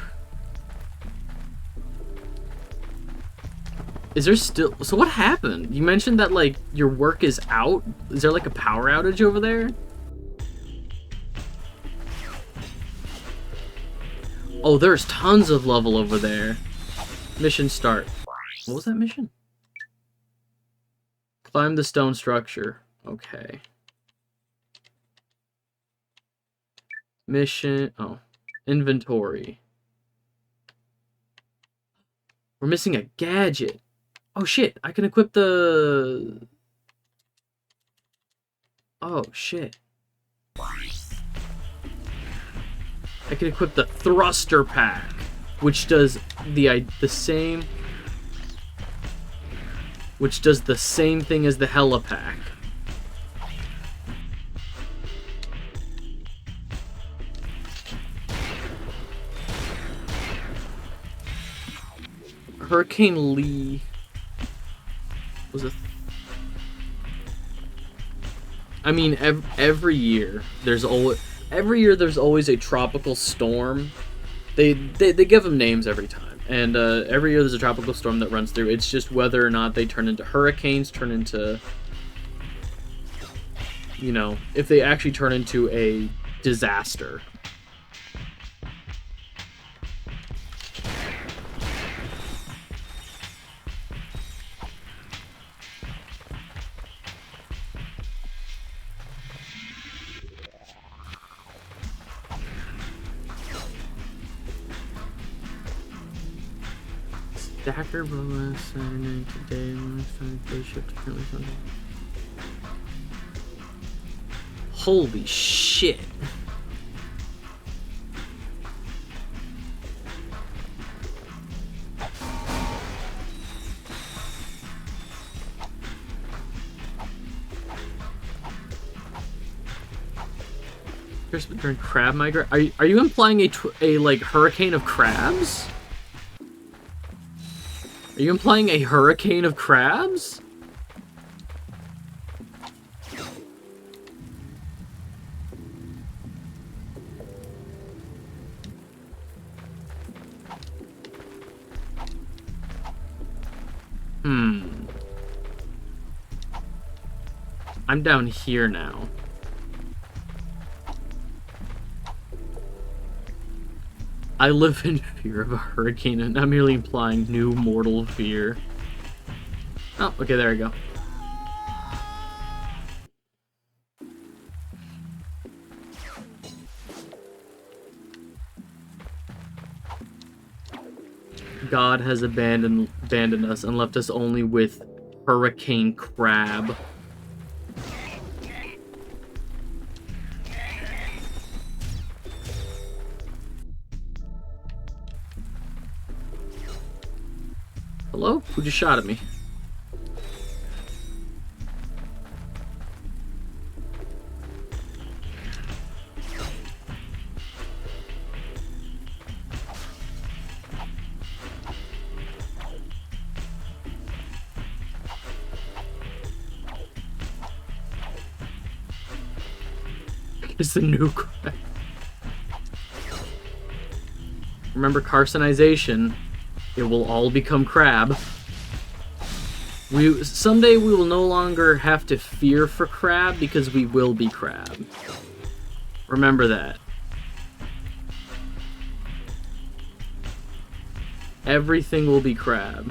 Is there still... So what happened? You mentioned that, like, your work is out? Is there, like, a power outage over there? Oh, there's tons of level over there. Mission start. What was that mission? Climb the stone structure. Okay. Mission... Oh. Inventory. We're missing a gadget. Oh shit, I can equip the... Oh shit. I can equip the thruster pack, which does the same... Which does the same thing as the helipack. Hurricane Lee was a... I mean, every year there's always a tropical storm. They give them names every time, and every year there's a tropical storm that runs through. It's just whether or not they turn into hurricanes, turn into, you know, if they actually turn into a disaster. Stacker, blah, blah, Saturday, today, day shift, apparently Sunday. Holy shit. During crab migration? Are you implying a like hurricane of crabs? Are you implying a hurricane of crabs? I'm down here now. I live in fear of a hurricane, and I'm merely implying new mortal fear. Oh, okay, there we go. God has abandoned us and left us only with Hurricane Crab. Hello? Who just shot at me? It's the new crab. Remember carcinization. It will all become crab. Someday we will no longer have to fear for crab because we will be crab. Remember that. Everything will be crab.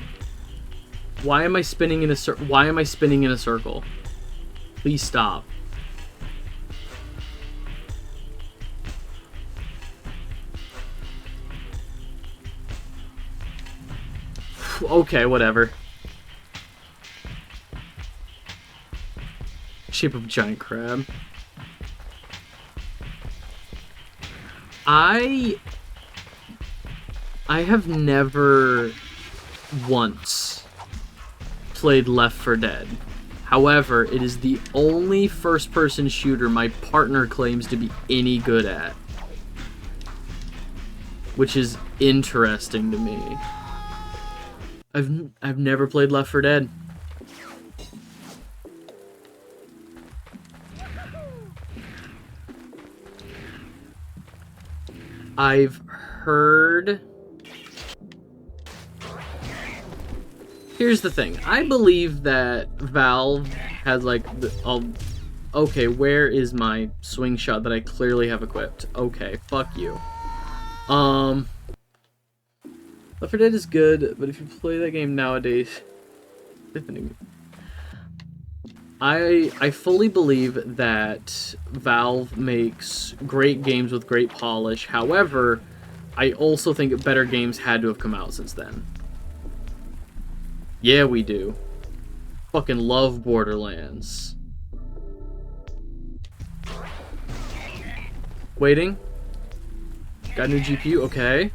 Why am I spinning in a circle? Please stop. Okay, whatever. Shape of a giant crab. I have never once played Left 4 Dead. However, it is the only first-person shooter my partner claims to be any good at. Which is interesting to me. I've never played Left 4 Dead. I've heard... Here's the thing. I believe that Valve has like okay, where is my swing shot that I clearly have equipped? Okay, fuck you. Left 4 Dead is good, but if you play that game nowadays, I fully believe that Valve makes great games with great polish. However, I also think better games had to have come out since then. Yeah, we do. Fucking love Borderlands. Waiting. Got a new GPU, okay.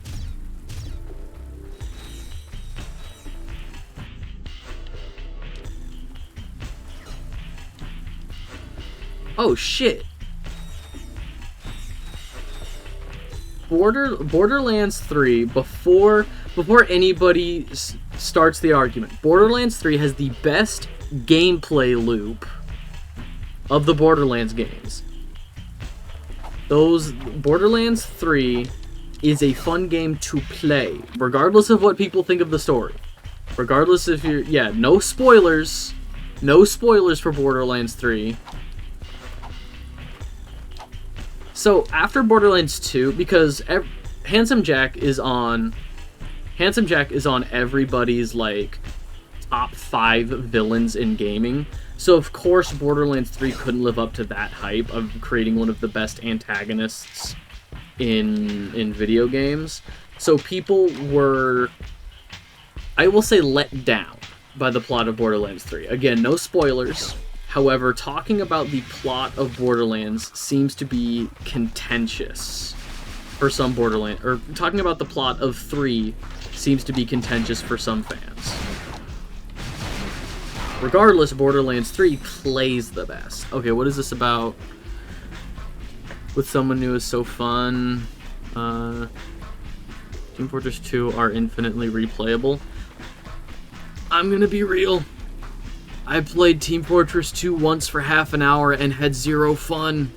Oh shit. Borderlands 3 before anybody starts the argument. Borderlands 3 has the best gameplay loop of the Borderlands games. Borderlands 3 is a fun game to play, regardless of what people think of the story. Regardless if you're... Yeah, no spoilers. No spoilers for Borderlands 3. So, after Borderlands 2, because Handsome Jack is on everybody's, like, top 5 villains in gaming. So, of course, Borderlands 3 couldn't live up to that hype of creating one of the best antagonists in video games. So, people were, I will say, let down by the plot of Borderlands 3. Again, no spoilers. However, talking about the plot of Borderlands seems to be contentious for some Borderlands, or talking about the plot of 3 seems to be contentious for some fans. Regardless, Borderlands 3 plays the best. Okay, what is this about? With someone new is so fun. Team Fortress 2 are infinitely replayable. I'm gonna be real. I played Team Fortress 2 once for half an hour and had zero fun.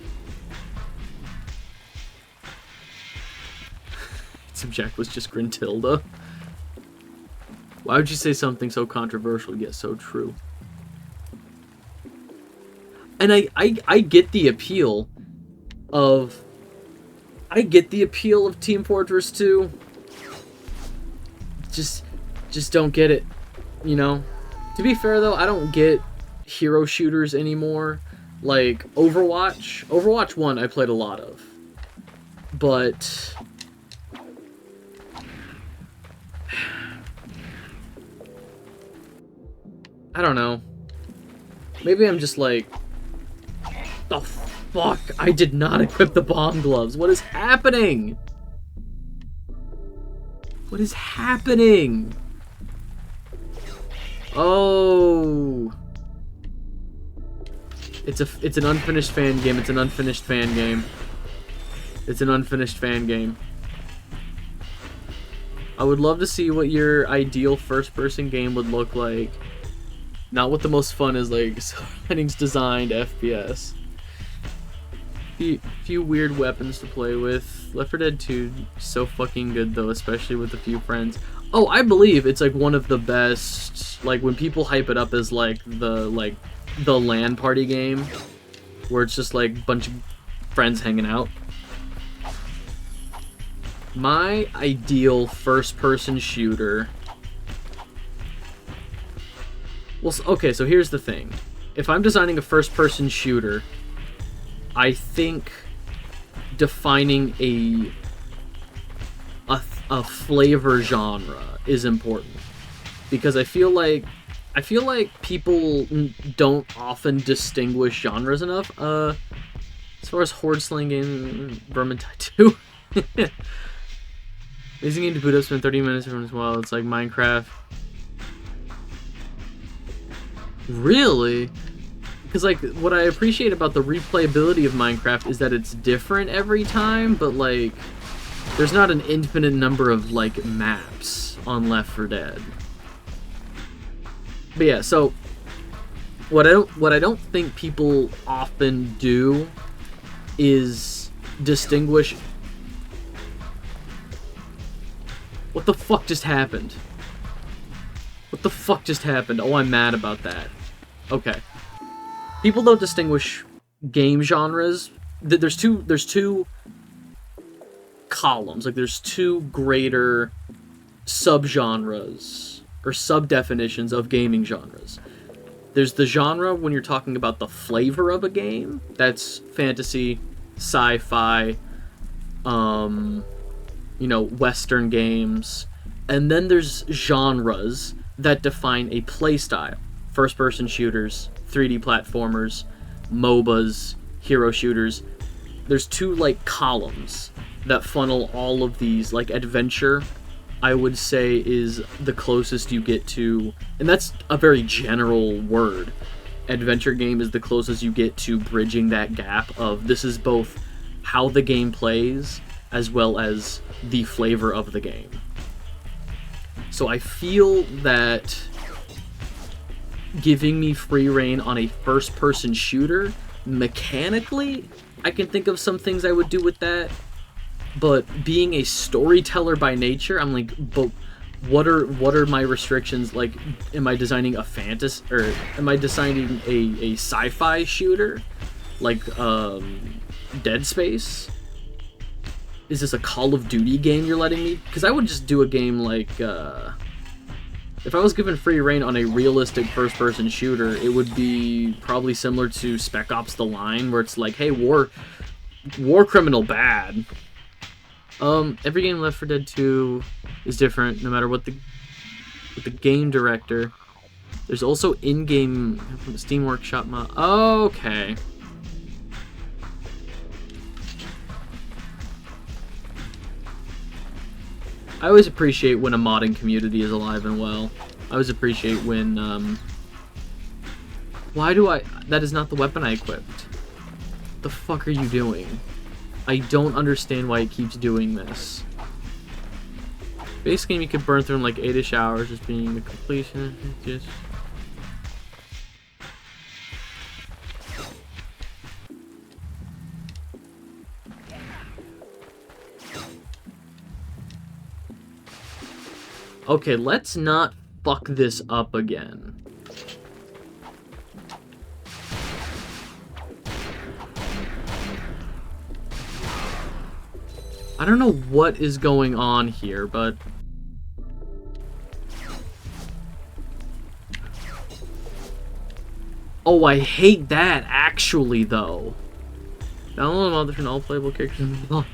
Some Jack was just Grintilda. Why would you say something so controversial yet so true? And I get the appeal of... Team Fortress 2. Just don't get it, you know? To be fair, though, I don't get hero shooters anymore. Like, Overwatch. Overwatch 1 I played a lot of. But... I don't know. Maybe I'm just like... The fuck? I did not equip the bomb gloves. What is happening? What is happening? Oh, it's an unfinished fan game. It's an unfinished fan game. It's an unfinished fan game. I would love to see what your ideal first-person game would look like. Not what the most fun is, like Silverlinings designed FPS. Few weird weapons to play with. Left 4 Dead 2 so fucking good though, especially with a few friends. Oh, I believe it's like one of the best, like when people hype it up as like the LAN party game where it's just like a bunch of friends hanging out. My ideal first-person shooter. Well, okay, so here's the thing. If I'm designing a first-person shooter, I think defining a flavor genre is important, because I feel like people don't often distinguish genres enough. As far as horde slinging, Vermintide 2. Amazing game to boot up, spend 30 minutes from as well. It's like Minecraft. Really? Because, like, what I appreciate about the replayability of Minecraft is that it's different every time, but, like, there's not an infinite number of, like, maps on Left 4 Dead. But yeah, so what I don't think people often do is distinguish. What the fuck just happened? What the fuck just happened? Oh, I'm mad about that. Okay. People don't distinguish game genres. There's two columns. Like, there's two greater subgenres or sub-definitions of gaming genres. There's the genre when you're talking about the flavor of a game. That's fantasy, sci-fi, Western games. And then there's genres that define a playstyle. First-person shooters, 3D platformers, MOBAs, hero shooters. There's two, like, columns that funnel all of these. Like, adventure, I would say, is the closest you get to, and that's a very general word. Adventure game is the closest you get to bridging that gap of this is both how the game plays as well as the flavor of the game. So I feel that giving me free reign on a first-person shooter, mechanically, I can think of some things I would do with that. But being a storyteller by nature, I'm like, but what are my restrictions? Like, am I designing a fantasy, or am I designing a sci-fi shooter, like Dead Space? Is this a Call of Duty game you're letting me? Because I would just do a game like, if I was given free reign on a realistic first-person shooter, it would be probably similar to Spec Ops: The Line, where it's like, hey, war criminal bad. Every game Left 4 Dead 2 is different, no matter what the game director. There's also in-game Steam Workshop mod. Okay. I always appreciate when a modding community is alive and well. I always appreciate when, why do I... That is not the weapon I equipped. What the fuck are you doing? I don't understand why it keeps doing this. Base game you could burn through in like 8-ish hours, just being the completion. Just... Okay, let's not fuck this up again. I don't know what is going on here, but... Oh, I hate that, actually, though. Download mother from all playable characters in the box.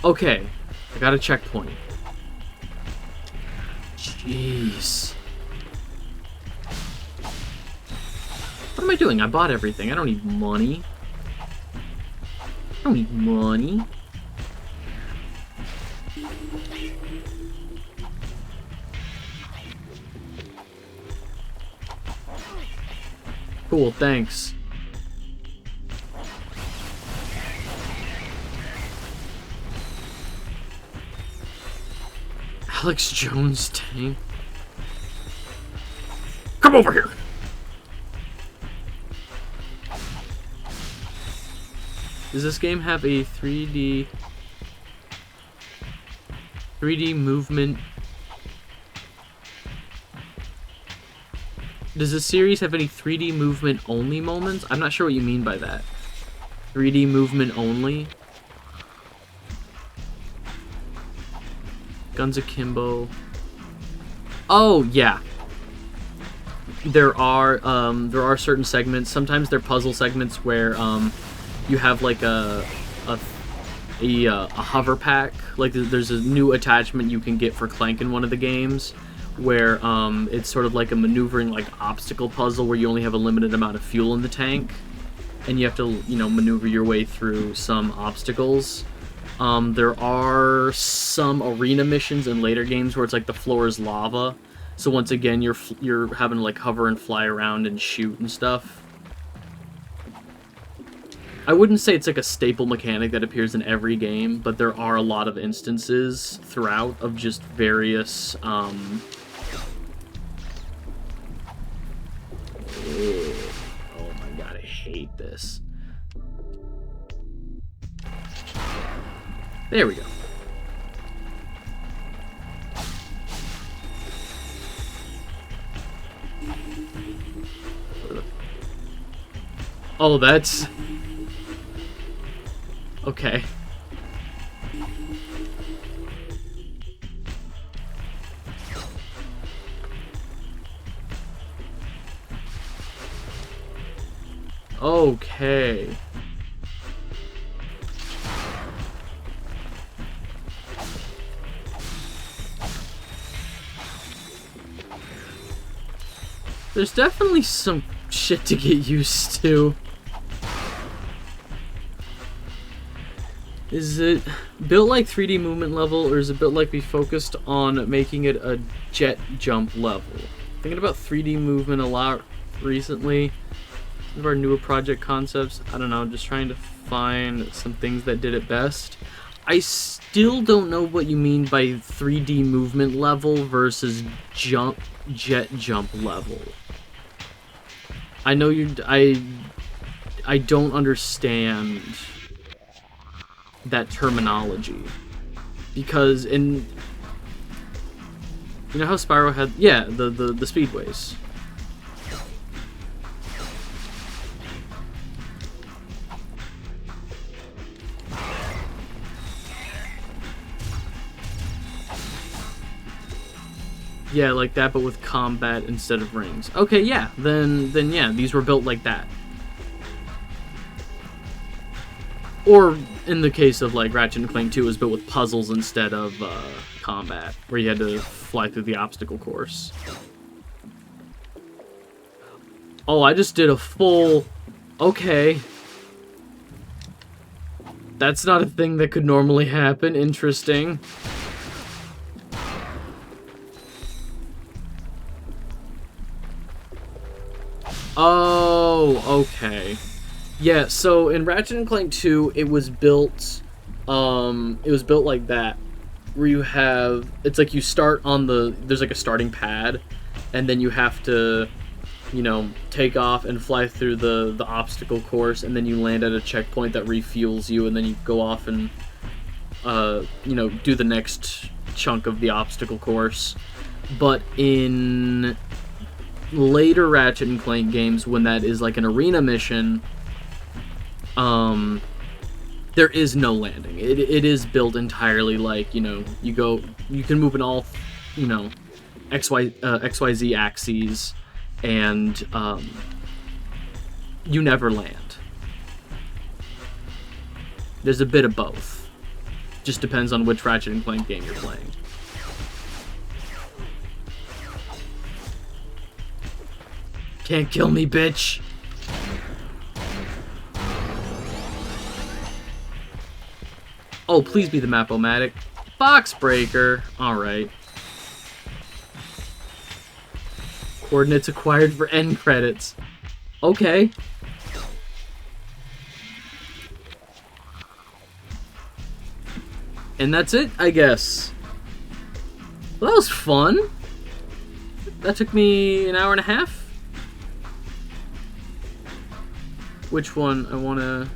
Okay, I got a checkpoint. Jeez. What am I doing? I bought everything. I don't need money. I don't need money. Cool, thanks. Alex Jones tank. Come over here. Does this game have a 3D movement? Does this series have any 3D movement only moments? I'm not sure what you mean by that. 3D movement only? Guns Akimbo. Oh, yeah. There are certain segments. Sometimes they're puzzle segments where you have like a hover pack. Like there's a new attachment you can get for Clank in one of the games, where it's sort of like a maneuvering like obstacle puzzle where you only have a limited amount of fuel in the tank, and you have to maneuver your way through some obstacles. There are some arena missions in later games where it's like the floor is lava, so once again you're having to like hover and fly around and shoot and stuff. I wouldn't say it's like a staple mechanic that appears in every game, but there are a lot of instances throughout of just various oh my god, I hate this. There we go. Oh, that's... Okay. Okay. There's definitely some shit to get used to. Is it built like 3D movement level, or is it built like we focused on making it a jet jump level? Thinking about 3D movement a lot recently. of our newer project concepts. I don't know, just trying to find some things that did it best. I still don't know what you mean by 3D movement level versus jet jump level. I know I don't understand that terminology. Because in... You know how Spyro had... Yeah, the speedways. Yeah, like that, but with combat instead of rings. Okay, yeah, then yeah, these were built like that. Or, in the case of, like, Ratchet and Clank 2, it was built with puzzles instead of, combat, where you had to fly through the obstacle course. Oh, I just did a full... Okay. That's not a thing that could normally happen. Interesting. Oh, okay. Yeah, so in Ratchet and Clank 2, it was built like that. Where you have, it's like you start on there's like a starting pad, and then you have to, you know, take off and fly through the obstacle course, and then you land at a checkpoint that refuels you, and then you go off and, you know, do the next chunk of the obstacle course. But in later Ratchet and Clank games, when that is like an arena mission, there is no landing. It is built entirely like, you know, you can move in all, you know, XYZ axes, and you never land. There's a bit of both. Just depends on which Ratchet and Clank game you're playing. Can't kill me, bitch! Oh, please be the Map-O-Matic. Box Breaker! Alright. Coordinates acquired for end credits. Okay. And that's it, I guess. Well, that was fun. That took me an hour and a half. Which one? I want to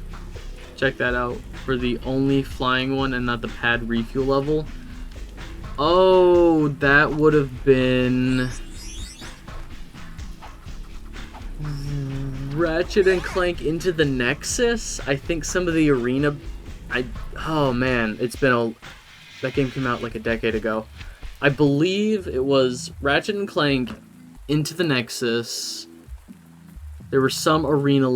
check that out for the only flying one and not the pad refuel level. Oh, that would have been Ratchet and Clank Into the Nexus. I think some of the arena... Oh man, it's been that game came out like a decade ago. I believe it was Ratchet and Clank Into the Nexus. There were some arena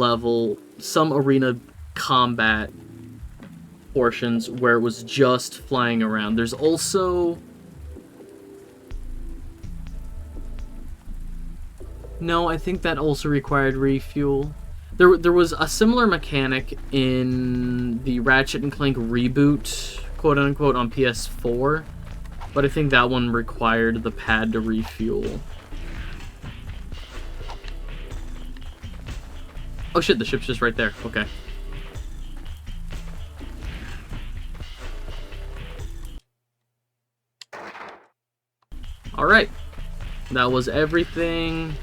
combat portions where it was just flying around. There's also... No, I think that also required refuel. There was a similar mechanic in the Ratchet and Clank reboot, quote-unquote, on PS4, but I think that one required the pad to refuel. Oh shit, the ship's just right there. Okay. Alright. That was everything.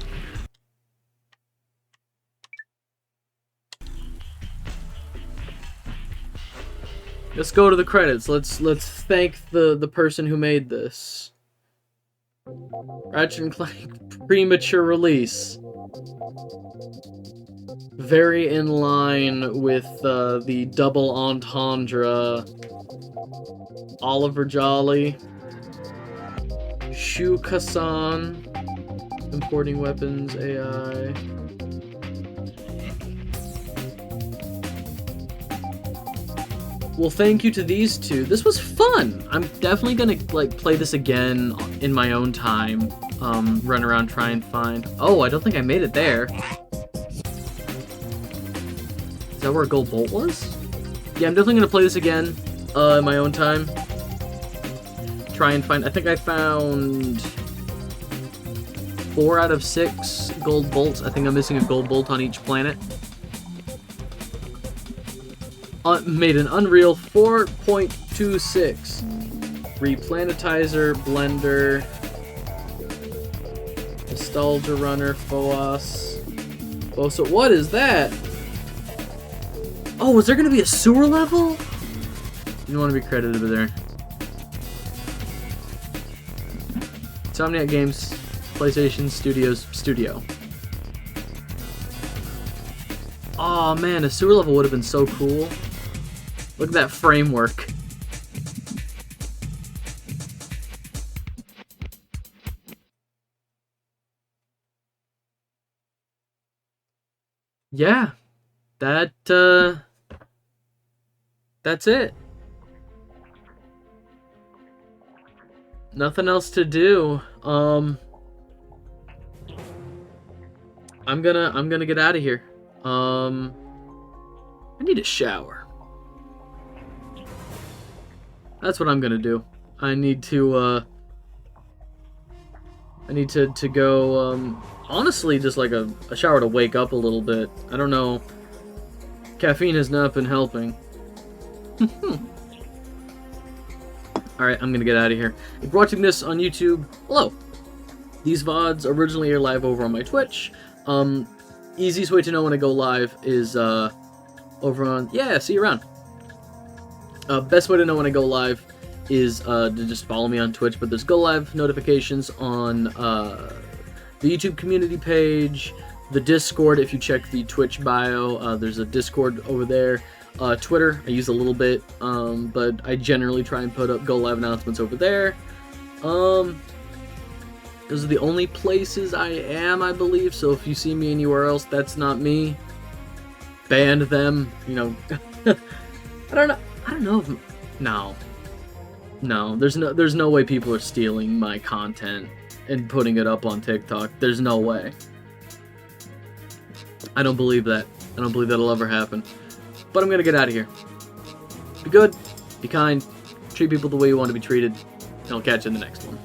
Let's go to the credits. Let's thank the person who made this. Ratchet and Clank Premature release. Very in line with the double entendre. Oliver Jolly. Shu-Kasan. Importing weapons, AI. Well, thank you to these two. This was fun! I'm definitely gonna, like, play this again in my own time. Run around, try and find... Oh, I don't think I made it there. Is that where Gold Bolt was? Yeah, I'm definitely gonna play this again, in my own time. Try and find... I think I found... 4 out of 6 gold bolts. I think I'm missing a gold bolt on each planet. Made an unreal 4.26. Replanetizer, Blender, Nostalgia Runner, Foas. Oh, so what is that? Oh, is there gonna be a sewer level? You don't want to be credited over there. Insomniac Games, PlayStation Studios, Studio. Oh man, a sewer level would have been so cool. Look at that framework. Yeah, that's it. Nothing else to do. I'm gonna get out of here. I need a shower. That's what I'm gonna do. I need to go, honestly, just like a shower to wake up a little bit. I don't know. Caffeine has not been helping. Alright, I'm gonna get out of here. If you're watching this on YouTube, hello. These VODs originally are live over on my Twitch. Easiest way to know when I go live is over on... Yeah, see you around. Best way to know when I go live is to just follow me on Twitch, but there's go live notifications on the YouTube community page, the Discord. If you check the Twitch bio, there's a Discord over there. Twitter, I use a little bit, but I generally try and put up go live announcements over there. Those are the only places I am, I believe, so if you see me anywhere else, that's not me. Ban them, you know. I don't know if... No, there's no way people are stealing my content and putting it up on TikTok. There's no way. I don't believe that. I don't believe that'll ever happen. But I'm gonna get out of here. Be good, be kind, treat people the way you want to be treated, and I'll catch you in the next one.